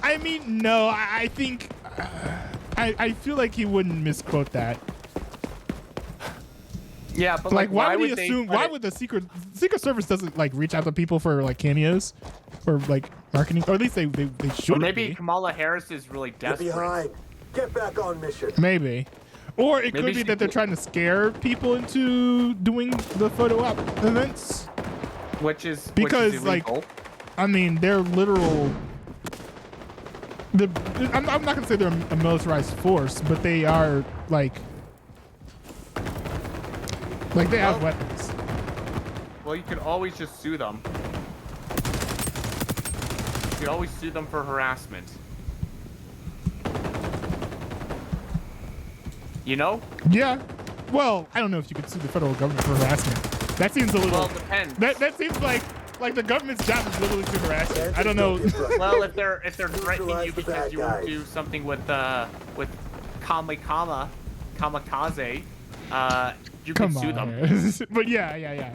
I mean, no, I think I feel like he wouldn't misquote that. Yeah, but like why would he assume? Why would the Secret Service doesn't like reach out to people for like cameos or like marketing, or at least they should. Or maybe Kamala Harris is really Get desperate. behind. Get back on mission. Maybe. Or it could be that they're trying to scare people into doing the photo op events. Because like, I mean, they're literal. I'm not gonna say they're a militarized force, but they are like they have weapons. Well, you could always just sue them. You could always sue them for harassment. You know? Yeah. Well, I don't know if you could sue the federal government for harassment. That seems a little. Well, it depends. That seems like the government's job is literally to harass you. I don't know. Well, if they're threatening you because you won't do something with kamikaze, you can sue them. But yeah.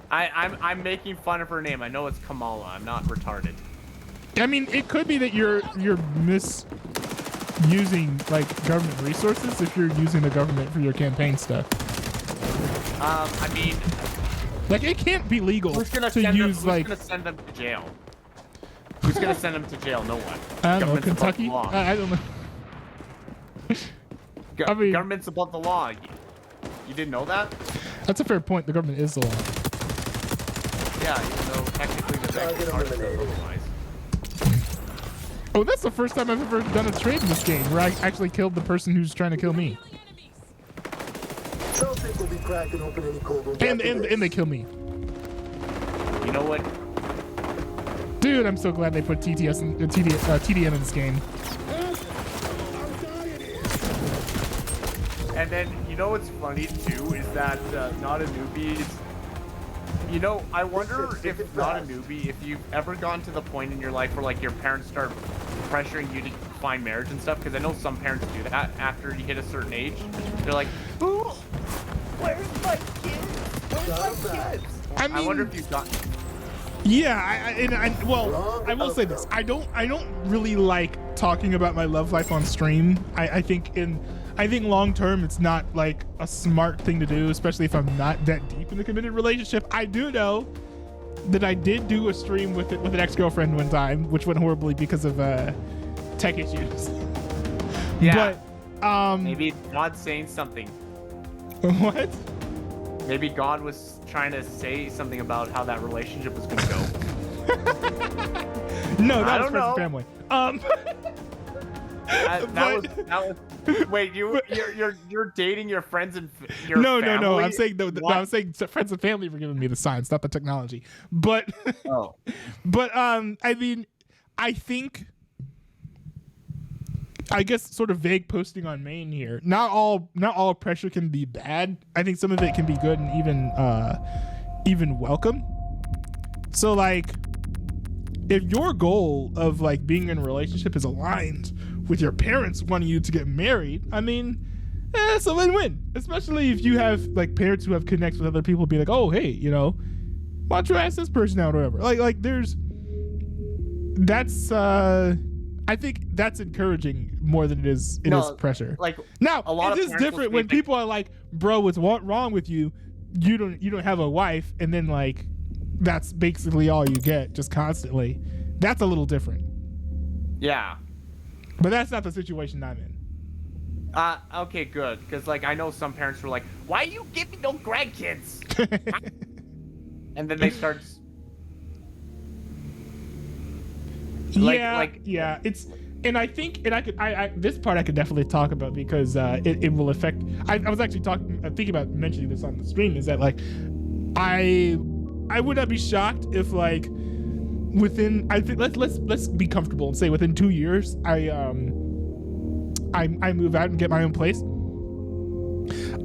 I'm making fun of her name. I know it's Kamala. I'm not retarded. I mean, it could be that you're misusing like government resources if you're using the government for your campaign stuff. I mean, like it can't be legal to use who's gonna send them to jail? Who's gonna send them to jail? No one. I don't know, Kentucky. I don't know. I mean, government's above the law. You didn't know that? That's a fair point. The government is the law. Yeah, even though technically the next part is otherwise. Oh, that's the first time I've ever done a trade in this game where I actually killed the person who's trying to kill me. Don't think we'll be cracking open any cold ones And after this. they kill me. You know what? Dude, I'm so glad they put TDM in this game. And then, you know what's funny too is that Not a Newbie is... You know, I wonder if Not a Newbie, if you've ever gone to the point in your life where like your parents start pressuring you to find marriage and stuff, because I know some parents do that after you hit a certain age. They're like, "Ooh, where's my kids? Where's my kids?" I mean, I wonder if you've got... Yeah, well, I will say this. I don't really like talking about my love life on stream. I think long term it's not like a smart thing to do, especially if I'm not that deep in a committed relationship. I do know that I did do a stream with an ex-girlfriend one time, which went horribly because of tech issues. Yeah. But maybe God's saying something. what? Maybe God was trying to say something about how that relationship was going to go. No, that I was don't friends know. and family. That was. Wait, you're dating your friends and your No. family? I'm saying I'm saying friends and family were giving me the signs, not the technology. But Oh. but I mean, I guess sort of vague posting on main here. Not all pressure can be bad. I think some of it can be good and even welcome. So like, if your goal of like being in a relationship is aligned with your parents wanting you to get married, I mean, it's a win-win. Especially if you have like parents who have connects with other people, be like, oh hey, you know, why don't you ask this person out or whatever. Like that's I think that's encouraging more than it is pressure. Like now, a lot it of is parents will different say when things- people are like, "Bro, what's wrong with you? You don't have a wife," and then like that's basically all you get, just constantly. That's a little different. Yeah. But that's not the situation I'm in. Okay, good. Because like I know some parents were like, "Why are you giving no grandkids?" And then they start. Yeah. It's, and I think, and I this part I could definitely talk about because it will affect. I was actually thinking about mentioning this on the stream. Is that like, I would not be shocked if like within, I think let's be comfortable and say within 2 years I move out and get my own place.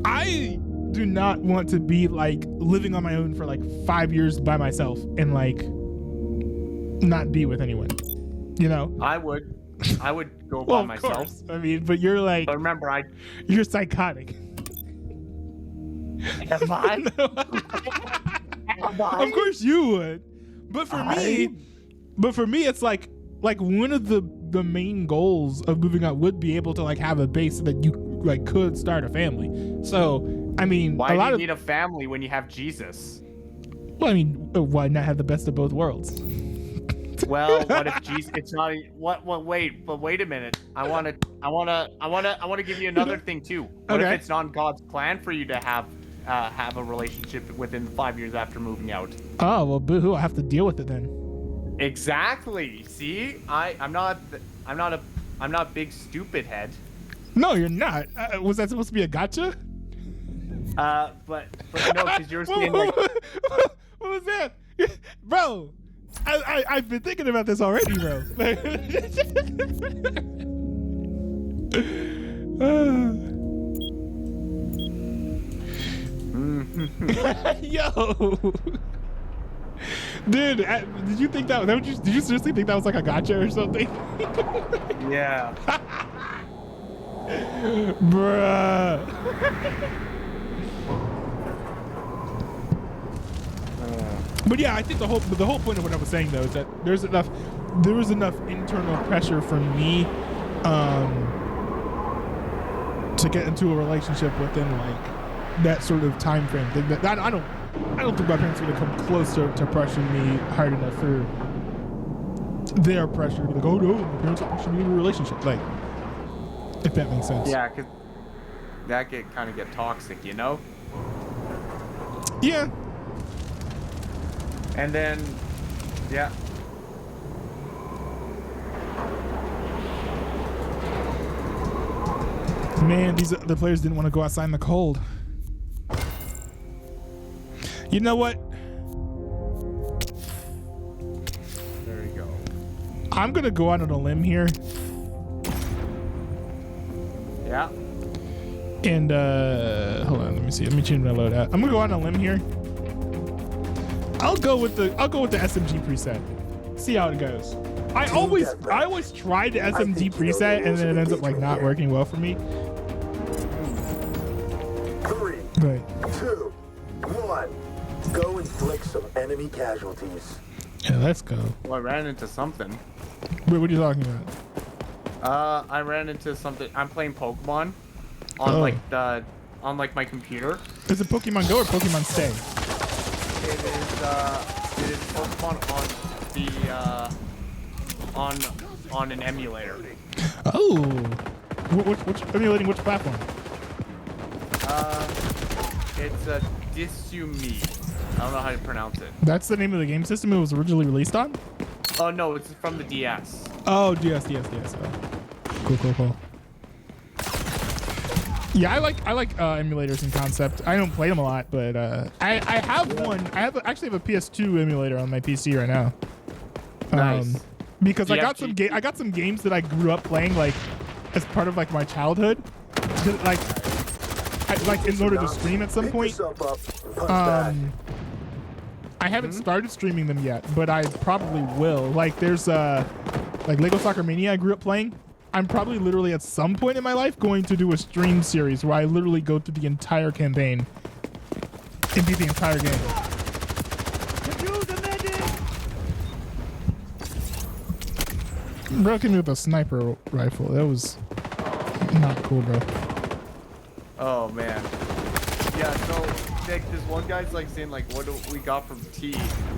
I do not want to be like living on my own for like 5 years by myself and like not be with anyone. You know, I would go well, by myself. course. I mean, but you're like, But remember, you're psychotic. am I? Of course you would, but for me, it's like one of the main goals of moving out would be able to like have a base so that you like could start a family. So I mean, Why a lot do you of need a family when you have Jesus? well, I mean, why not have the best of both worlds? Well, what if Jesus? It's not. Wait a minute. I want to give you another thing too. What Okay. if it's not God's plan for you to have a relationship within 5 years after moving out? Oh well, boo-hoo! I have to deal with it then. Exactly. See, I'm not big stupid head. No, you're not. Was that supposed to be a gotcha? But no, because you're saying like. What was that, bro? I've been thinking about this already, bro. Yo, dude, did you think that? Did you seriously think that was like a gotcha or something? Yeah. Bruh. But yeah, I think the whole point of what I was saying though is that there was enough internal pressure for me to get into a relationship within like that sort of time frame. I don't think my parents are gonna come close to pressuring me hard enough for their pressure to be like, oh no, my parents are pushing me into a relationship. Like, if that makes sense. Yeah, cause that kind of get toxic, you know. Yeah. And then, yeah. Man, the players didn't want to go outside in the cold. You know what? There you go. I'm gonna go out on a limb here. Yeah. And hold on, let me see. Let me change my loadout. I'm gonna go out on a limb here. I'll go with the SMG preset. See how it goes. I always tried the SMG preset and then it ends up like not working well for me. 3, Right. 2, 1. Go inflict some enemy casualties. Yeah, let's go. Well, I ran into something. Wait, what are you talking about? I ran into something. I'm playing Pokemon on on my computer. Is it Pokemon Go or Pokemon Stay? It is Pokemon on the on an emulator. Oh. Which emulating which platform? It's a Disumi. I don't know how to pronounce it. That's the name of the game system it was originally released on? Oh no, it's from the DS. Oh, DS. Oh. Cool. Yeah, I like emulators in concept. I don't play them a lot, but I have one. I actually have a PS2 emulator on my PC right now. Nice. Because I got some games that I grew up playing like as part of like my childhood. In order to stream at some Pick point. yourself up and punch back. I haven't started streaming them yet, but I probably will. Like there's like Lego Soccer Mania I grew up playing. I'm probably literally at some point in my life going to do a stream series where I literally go through the entire campaign and beat the entire game. Bro came me with a sniper rifle. That was not cool, bro. Oh man. Yeah, so Nick, this one guy's like saying like, what do we got from T?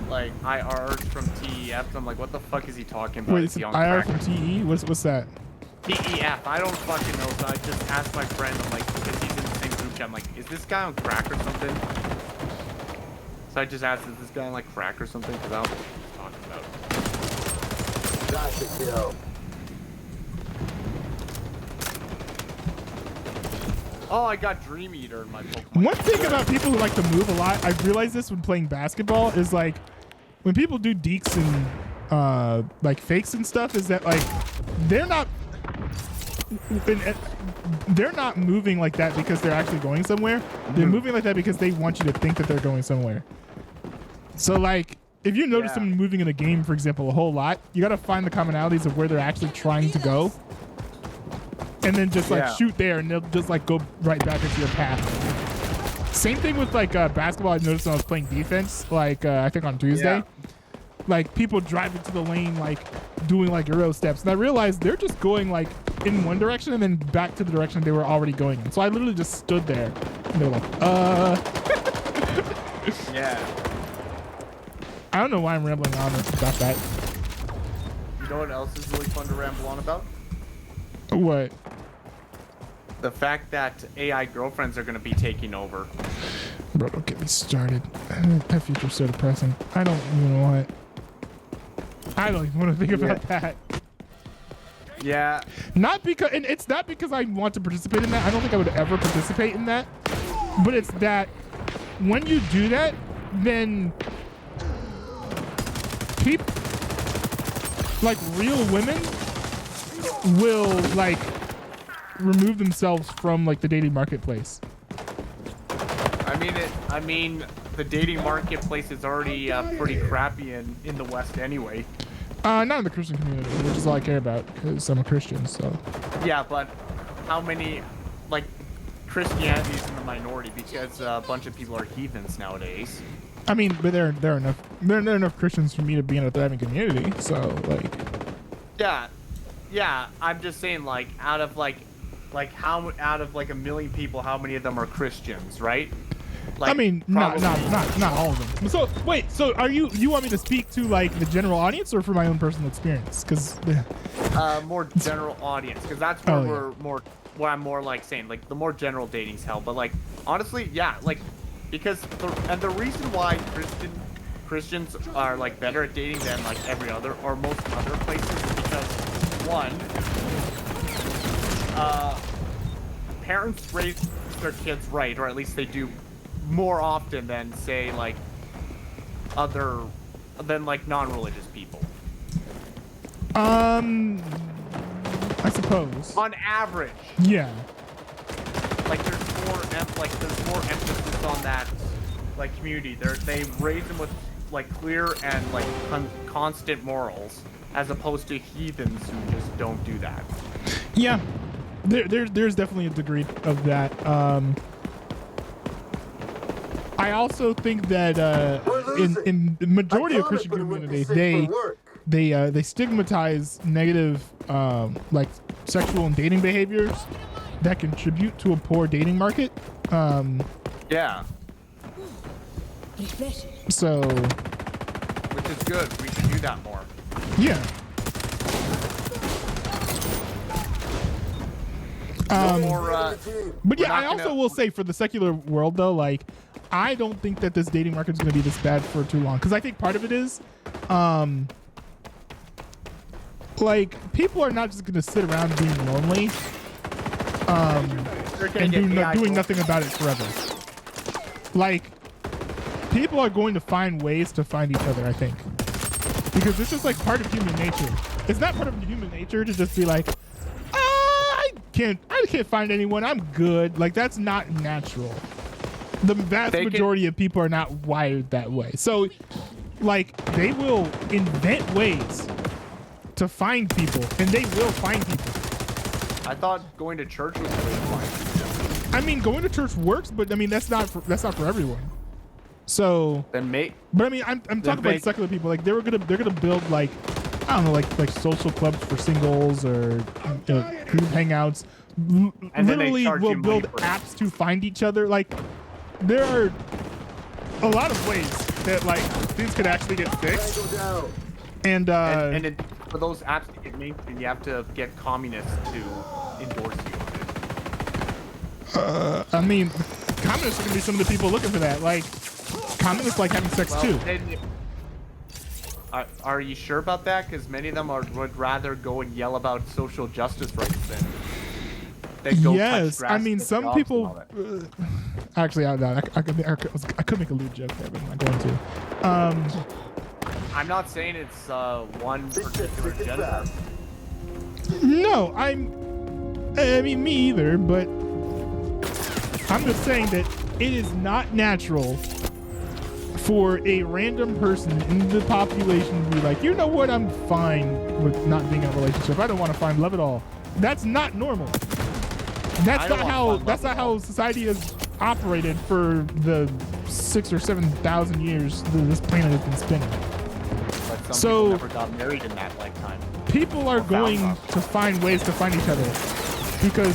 Like IR from TEF. I'm like, what the fuck is he talking about? Wait, Is it's he on IR crack? from TE? What's that? TEF. I don't fucking know. So I just asked my friend. I'm like, because he's in the same group chat. I'm like, is this guy on crack or something? So I just asked, is this guy on like crack or something? Because I don't know what he's talking about. That's a kill. Oh, I got Dream Eater in my Pokemon. One thing about people who like to move a lot, I've realized this when playing basketball, is like when people do deeks and like fakes and stuff, is that like they're not moving like that because they're actually going somewhere. They're moving like that because they want you to think that they're going somewhere. So like if you notice someone moving in a game, for example, a whole lot, you got to find the commonalities of where they're actually trying to go. And then just like shoot there and they'll just like go right back into your path. Same thing with like basketball. I noticed when I was playing defense, like I think on Tuesday, like people drive into the lane, like doing like Euro steps. And I realized they're just going like in one direction and then back to the direction they were already going in. So I literally just stood there and they were like, Yeah. I don't know why I'm rambling on about that. You know what else is really fun to ramble on about? What? The fact that AI girlfriends are going to be taking over. Bro, don't get me started. That future's so depressing. I don't even want to think about that. Yeah. Not because, and it's not because I want to participate in that. I don't think I would ever participate in that. But it's that when you do that, then people, like real women, will like remove themselves from like the dating marketplace. I mean, the dating marketplace is already pretty crappy in the West anyway. Not in the Christian community, which is all I care about because I'm a Christian. So. Yeah, but how many, like, Christianity is in the minority because a bunch of people are heathens nowadays. I mean, but there are enough Christians for me to be in a thriving community. So like. Yeah. I'm just saying, like, out of like a million people, how many of them are Christians, right? Like, I mean, not probably- all of them. So wait, so are you want me to speak to like the general audience or for my own personal experience? Because more general audience, because that's where what I'm more like saying, like the more general dating's hell. But like honestly, yeah, like because the reason why Christians are like better at dating than like every other or most other places is because one, parents raise their kids right, or at least they do more often than say like non-religious people. I suppose. On average. Yeah. Like there's more emphasis on that like community. They raise them with like clear and like constant morals, as opposed to heathens who just don't do that. Yeah. There's definitely a degree of that. I also think that in the majority of Christian communities, they stigmatize negative like sexual and dating behaviors that contribute to a poor dating market. Yeah. So. Which is good. We should do that more. Yeah. But yeah, I also will say for the secular world though, like, I don't think that this dating market is going to be this bad for too long. Because I think part of it is, like, people are not just going to sit around being lonely and doing nothing about it forever. Like, people are going to find ways to find each other, I think. Because this is like part of human nature. It's not part of human nature to just be like, I can't find anyone, I'm good. Like, that's not natural. The vast majority of people are not wired that way. So, like, they will invent ways to find people, and they will find people. I thought going to church was really fun. I mean, going to church works, but I mean that's not for everyone. So, but I mean, I'm talking about secular people. Like they're gonna build like, I don't know, like social clubs for singles or group hangouts. Literally, will build apps to find each other. Like, there are a lot of ways that like things could actually get fixed. And for those apps to get made, you have to get communists to endorse you. I mean, communists are gonna be some of the people looking for that. Like, communists like having sex too. Are you sure about that? Because many of them would rather go and yell about social justice rights than go touch grass. I mean, some people. Actually, I could make a lewd joke there, but I'm not going to. I'm not saying it's one particular gender. No, I mean, me either, but I'm just saying that it is not natural for a random person in the population to be like, you know what, I'm fine with not being in a relationship. I don't want to find love at all. That's not normal. That's not how society has operated for the 6,000 or 7,000 years that this planet has been spinning. But some people never got married in that lifetime. People are going to find ways to find each other because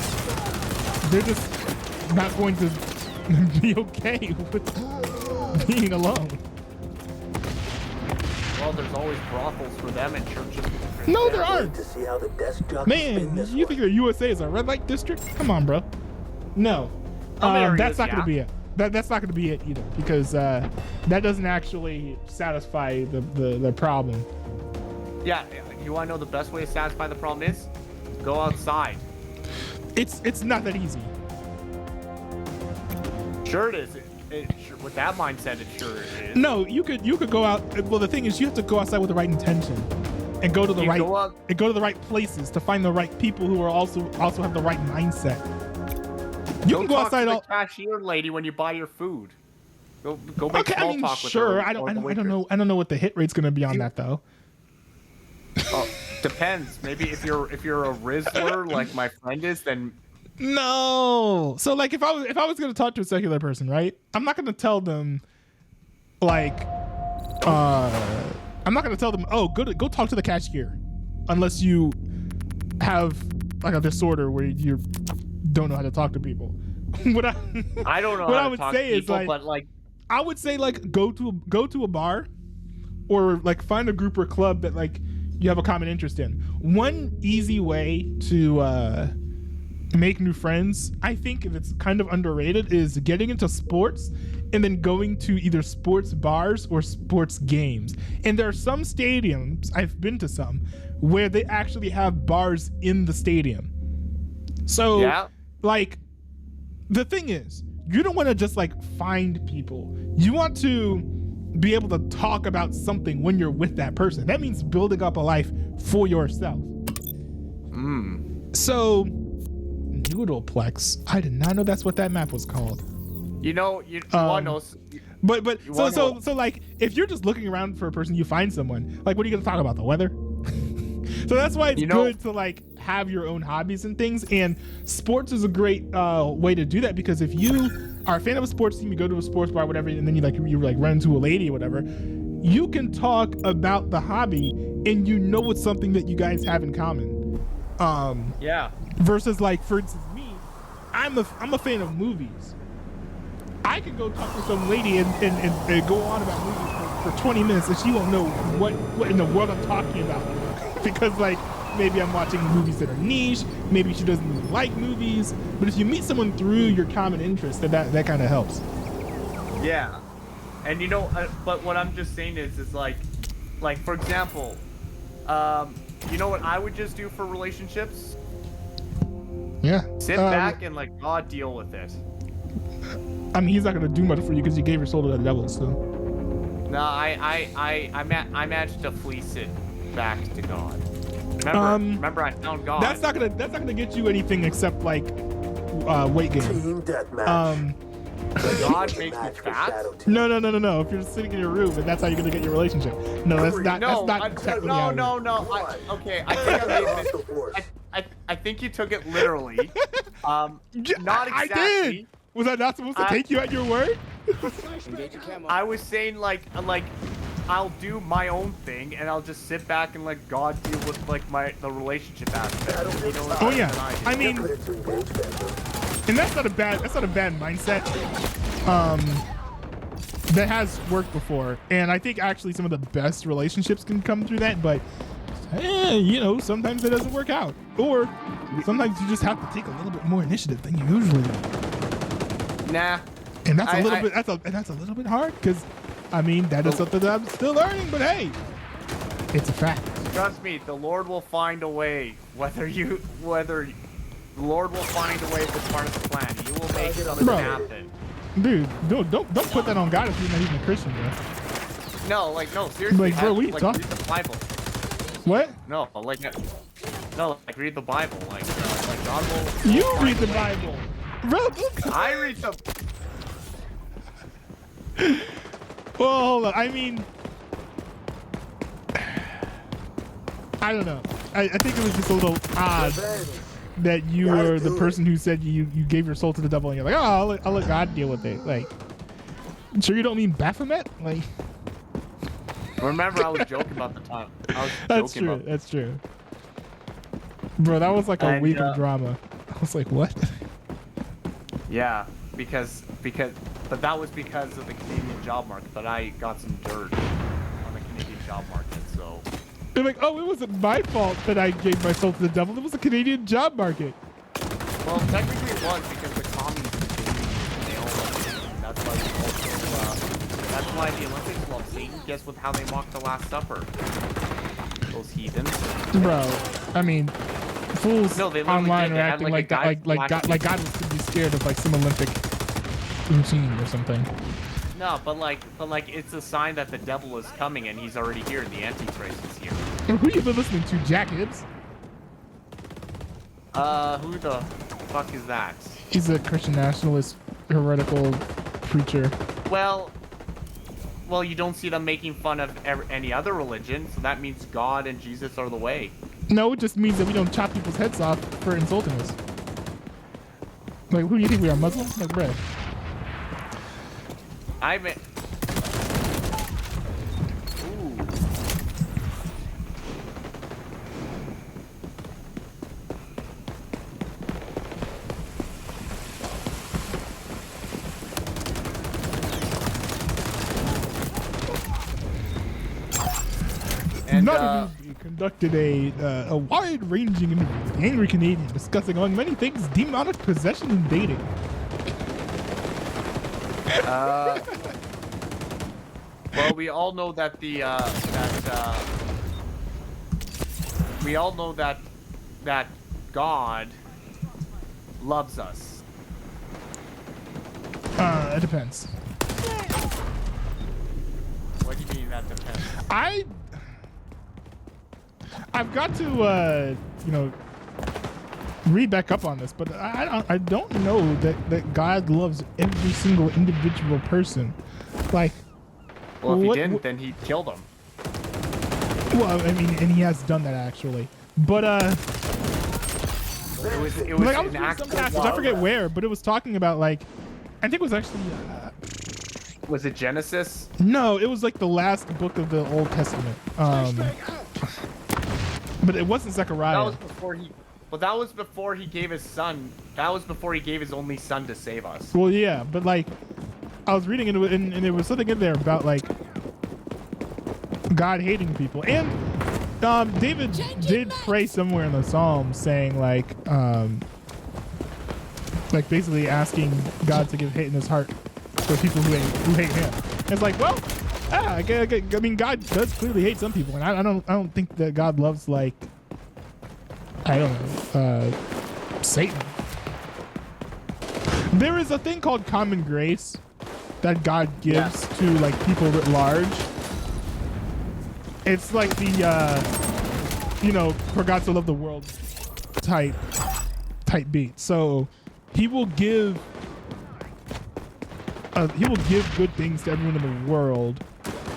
they're just not going to be okay with being alone. Well, there's always brothels for them and churches. No, there aren't. Man, you think the USA is a red light district? Come on, bro. No, that's not going to be it. That's not going to be it either, because that doesn't actually satisfy the problem. Yeah, you want to know the best way to satisfy the problem is? Go outside. It's not that easy. Sure it is. With that mindset, it sure is. No, you could go out. Well, the thing is, you have to go outside with the right intention, and go to the right places to find the right people who are also have the right mindset. You can go outside. To the cashier lady when you buy your food. Go make small talk with her. Sure. I don't know what the hit rate's gonna be on that though. Oh, depends. Maybe if you're a Rizzler like my friend is, then. No. So like if I was gonna talk to a secular person, right? I'm not gonna tell them like I'm not gonna tell them, oh, go talk to the cashier, unless you have like a disorder where you don't know how to talk to people. I don't know what how I would to talk say to people, is but like I would say like go to a bar, or like find a group or club that like you have a common interest in. One easy way to make new friends, I think, if it's kind of underrated, is getting into sports and then going to either sports bars or sports games. And there are some stadiums, I've been to some, where they actually have bars in the stadium. So like the thing is, you don't want to just like find people. You want to be able to talk about something when you're with that person. That means building up a life for yourself. So, Noodleplex. I did not know that's what that map was called. You know, you want to know. But so like, if you're just looking around for a person, you find someone. Like, what are you gonna talk about? The weather? So that's why it's good to like have your own hobbies and things. And sports is a great way to do that, because if you are a fan of a sports team, you go to a sports bar, whatever, and then you run into a lady or whatever, you can talk about the hobby, and you know it's something that you guys have in common. Yeah. Versus like, for instance, me, I'm a fan of movies. I can go talk to some lady and go on about movies for 20 minutes, and she won't know what in the world I'm talking about. Because like, maybe I'm watching movies that are niche, maybe she doesn't really like movies, but if you meet someone through your common interest, that kind of helps. Yeah. And you know, but what I'm just saying is like for example, you know what I would just do for relationships? Yeah. Sit back and like, God, deal with it. I mean, he's not gonna do much for you because you gave your soul to the devil. So. No, I managed to fleece it back to God. Remember, I found God. That's not gonna get you anything except like weight gain. Team deathmatch. God makes you fat? No. If you're just sitting in your room and that's how you're gonna get your relationship. No, that's not. No, technically how it works. Okay, I think I made it. I think you took it literally. Not exactly. I did. Was I not supposed to take you at your word? I was saying like I'll do my own thing and I'll just sit back and let God deal with like the relationship aspect. You know, oh yeah, I mean, and that's not a bad mindset. That has worked before, and I think actually some of the best relationships can come through that. But you know, sometimes it doesn't work out, or sometimes you just have to take a little bit more initiative than you usually do. Nah. And that's a little bit hard, because I mean, that is something that I'm still learning, but hey, it's a fact. Trust me, the Lord will find a way. Whether the Lord will find a way if it's part of the plan. He will make something happen. Dude, don't put that on God if you're not even a Christian, bro. No, seriously. Like, bro, what are you talking? Read the Bible. What? No, read the Bible. Like God will. You read the Bible, bro. I read the. Well, hold on. I mean, I don't know. I think it was just a little odd that you were the person who said you gave your soul to the devil, and you're like, oh, I'll let God deal with it. Like, sure you don't mean Baphomet? Like, remember, I was joking about the time. That's true. Bro, that was like a week of drama. I was like, what? Yeah, but that was because of the Canadian job market. But I got some dirt on the Canadian job market, so. They're like, oh, it wasn't my fault that I gave my soul to the devil. It was the Canadian job market. Well, technically it was, because the commies they all love Satan. That's why we also, that's why the Olympics love Satan. Guess what? How they mocked the Last Supper? Those heathens. Bro, I mean, fools online are acting like God was gonna be scared of like some Olympic routine or something. No, but like it's a sign that the devil is coming and he's already here and the Antichrist is here. Who you been listening to, Jack Hibbs? Who the fuck is that? He's a Christian nationalist, heretical preacher. Well, you don't see them making fun of any other religion, so that means God and Jesus are the way. No, it just means that we don't chop people's heads off for insulting us. Like, who do you think we are, Muslims? Like, bruh. Ooh. And we conducted a wide-ranging interview with the angry Canadian discussing, among many things, demonic possession and dating. Well, we all know that that God loves us. It depends. What do you mean that depends? I've got to you know, read back up on this, but I don't know that God loves every single individual person. Like, Well, if he didn't, then he'd kill them. well, I mean, and he has done that actually. But It was like I was an reading act some of passage, I forget love. where, but it was talking about like, I think it was actually Was it Genesis? no, it was like the last book of the Old Testament. But it wasn't Zechariah. That was before he. Well, that was before he gave his son. That was before he gave his only son to save us. Well, yeah, but like, I was reading it, and there was something in there about like God hating people, and David did pray somewhere in the Psalms saying like basically asking God to give hate in his heart for people who hate him. And it's like, well, I mean, God does clearly hate some people, and I don't think that God loves like, I don't know, Satan. There is a thing called common grace that God gives to like people at large. It's like the you know, for God to love the world type beat. So he will give good things to everyone in the world.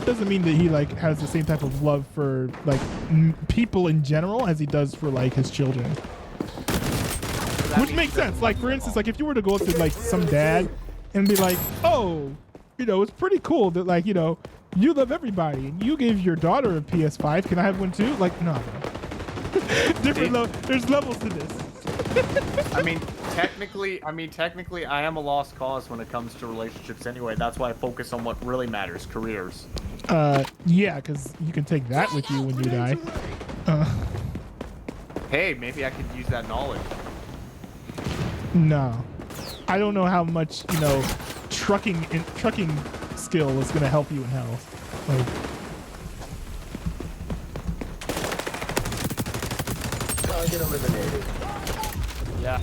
Doesn't mean that he like has the same type of love for like people in general as he does for like his children. Which makes sense. Like for instance, like if you were to go up to like some dad and be like, oh, you know, it's pretty cool that like, you know, you love everybody and you gave your daughter a PS5. Can I have one too? Like, no. There's levels to this. I mean, technically, I am a lost cause when it comes to relationships. Anyway, that's why I focus on what really matters: careers. Yeah, because you can take that with you when you die. Hey, maybe I could use that knowledge. No, I don't know how much, you know, trucking skill is gonna help you in hell. Like, Target eliminated. Yeah.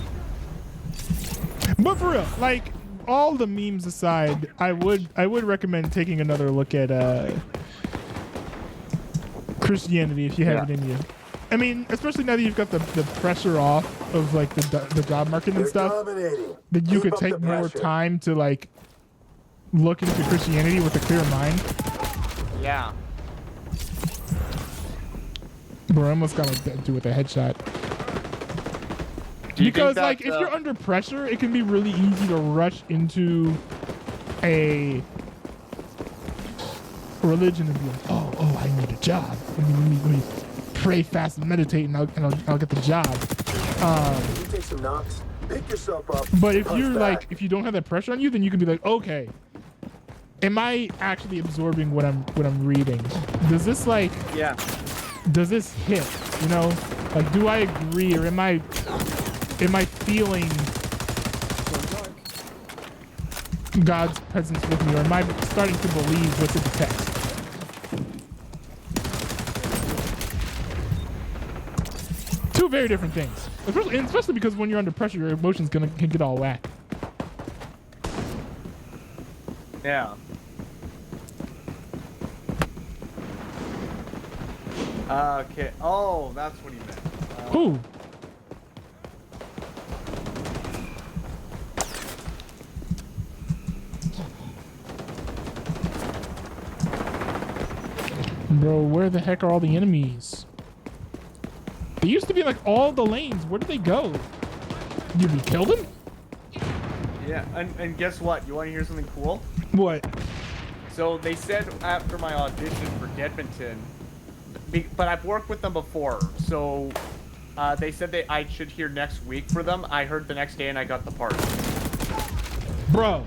but for real, like all the memes aside, I would recommend taking another look at Christianity if you have it in you. I mean, especially now that you've got the pressure off of like the job market and stuff, Dominating. that you Keep could up take the more pressure. time to like look into Christianity with a clear mind. Yeah. Bro, I almost got like that dude with a headshot. Do you Because think like that, if you're under pressure, it can be really easy to rush into a religion and be like, oh, I need a job. Let me pray, fast, and meditate, and I'll get the job. You take some knocks, pick yourself up. But if punch you're back. like, if you don't have that pressure on you, then you can be like, okay, am I actually absorbing what I'm reading? Does this like, Yeah. does this hit? You know, like, do I agree, or am I feeling God's presence with me, or am I starting to believe what's in the text? Two very different things, especially because when you're under pressure, your emotions can get all whack. Yeah. Okay. Oh, that's what he meant. Who? Bro, where the heck are all the enemies? They used to be like all the lanes. Where did they go? Did we kill them? Yeah, and guess what? You want to hear something cool? What? So they said after my audition for Edmonton, but I've worked with them before, so they said that I should hear next week for them. I heard the next day and I got the part. Bro.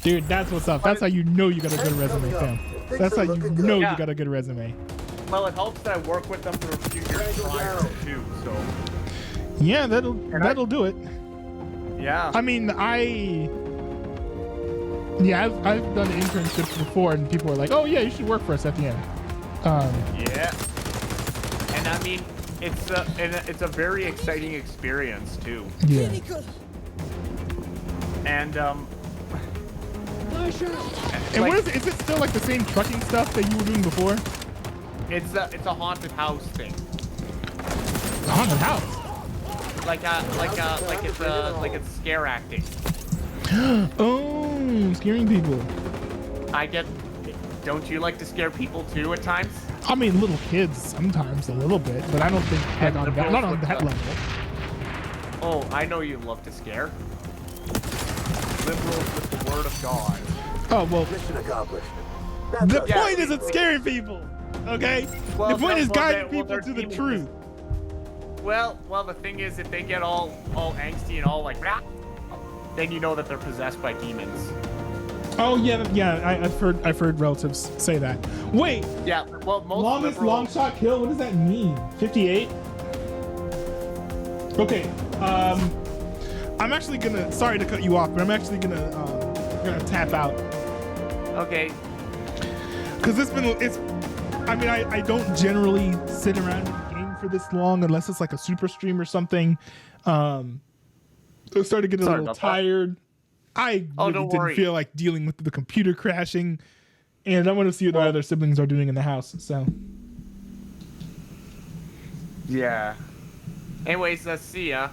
Dude, that's what's up. That's how you know you got a good resume, fam. That's how you know you got a good resume. Well, it helps that I work with them for a few years prior too, so. Yeah, that'll do it. Yeah. I mean, I've done internships before, and people were like, "Oh yeah, you should work for us at the end." Yeah. And I mean, it's a very exciting experience too. Yeah. And And what is it? Is it still like the same trucking stuff that you were doing before? It's a haunted house thing. The haunted house. Like it's scare acting. Oh, scaring people. Don't you like to scare people too at times? I mean, little kids sometimes a little bit, but I don't think like on that, not on that level. Oh, I know you love to scare. Liberals with the word of God. Oh well. Mission accomplished. The point isn't scaring people, okay? Well, the point is guiding well, people to the truth. Well, the thing is, if they get all angsty and all like, "Rah," then you know that they're possessed by demons. Oh yeah. I've heard relatives say that. Wait. Yeah. Well, most longest long shot kill. What does that mean? 58. Okay. I'm actually gonna. Sorry to cut you off, but I'm actually gonna tap out. Okay. Because it's. I mean, I don't generally sit around and game for this long unless it's like a super stream or something. I started getting a little tired. I really didn't feel like dealing with the computer crashing, and I want to see what my other siblings are doing in the house. So. Yeah. Anyways, see ya.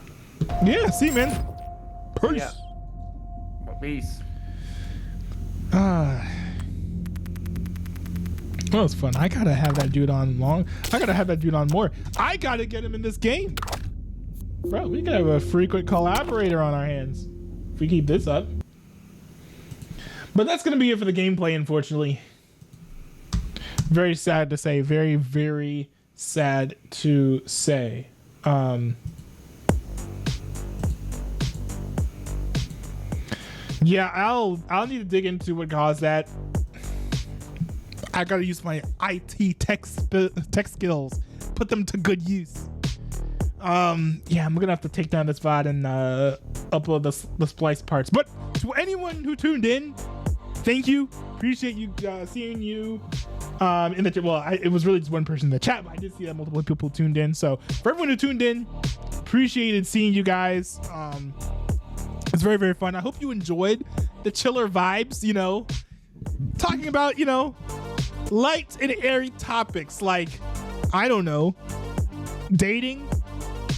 Yeah, see, man. Peace. Yeah. Peace. That was fun. I gotta have that dude on long. I gotta have that dude on more. I gotta get him in this game. Bro, we gotta have a frequent collaborator on our hands if we keep this up. But that's gonna be it for the gameplay, unfortunately. Very sad to say. Very, very sad to say. Yeah, I'll need to dig into what caused that. I gotta use my IT tech skills, put them to good use. Yeah, I'm gonna have to take down this VOD and upload the splice parts. But to anyone who tuned in, thank you. Appreciate you seeing you. In the well, it was really just one person in the chat, but I did see that multiple people tuned in. So for everyone who tuned in, appreciated seeing you guys. It's very, very fun. I hope you enjoyed the chiller vibes, you know, talking about, you know, light and airy topics like, I don't know, dating,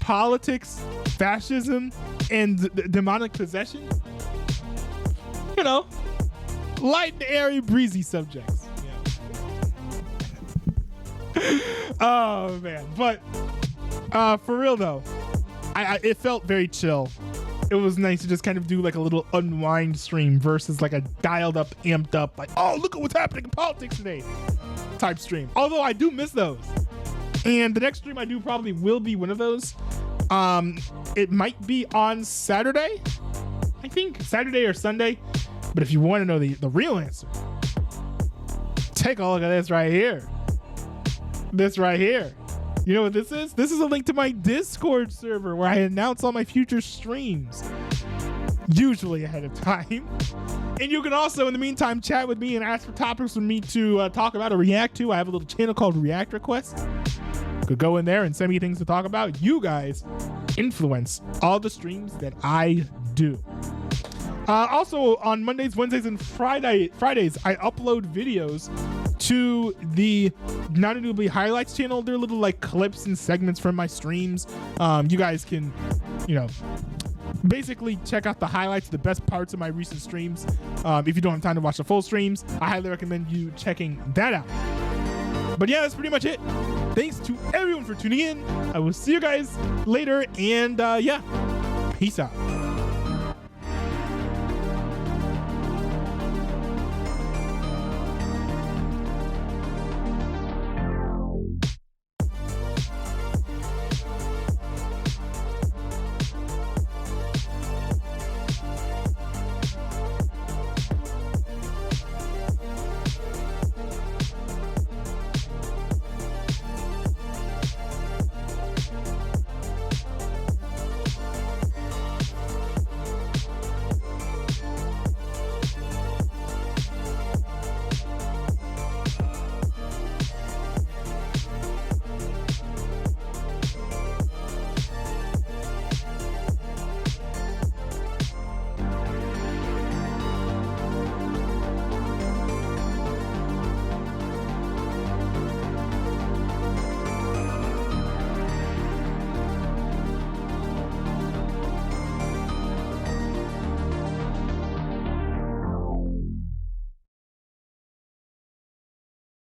politics, fascism, and demonic possession. You know, light and airy, breezy subjects. Yeah. Oh, man. But for real, though, it felt very chill. It was nice to just kind of do like a little unwind stream versus like a dialed up, amped up, like, oh, look at what's happening in politics today type stream. Although I do miss those. And the next stream I do probably will be one of those. It might be on Saturday, I think, Saturday or Sunday. But if you want to know the real answer, take a look at this right here. This right here. You know what this is? This is a link to my Discord server where I announce all my future streams, usually ahead of time. And you can also, in the meantime, chat with me and ask for topics for me to talk about or react to. I have a little channel called React Requests. You could go in there and send me things to talk about. You guys influence all the streams that I do. Also, on Mondays, Wednesdays, and Fridays, I upload videos to the Not a Noobly Highlights channel. They're little like clips and segments from my streams. You guys can, you know, basically check out the highlights, the best parts of my recent streams. If you don't have time to watch the full streams, I highly recommend you checking that out. But yeah, that's pretty much it. Thanks to everyone for tuning in. I will see you guys later, and yeah, peace out.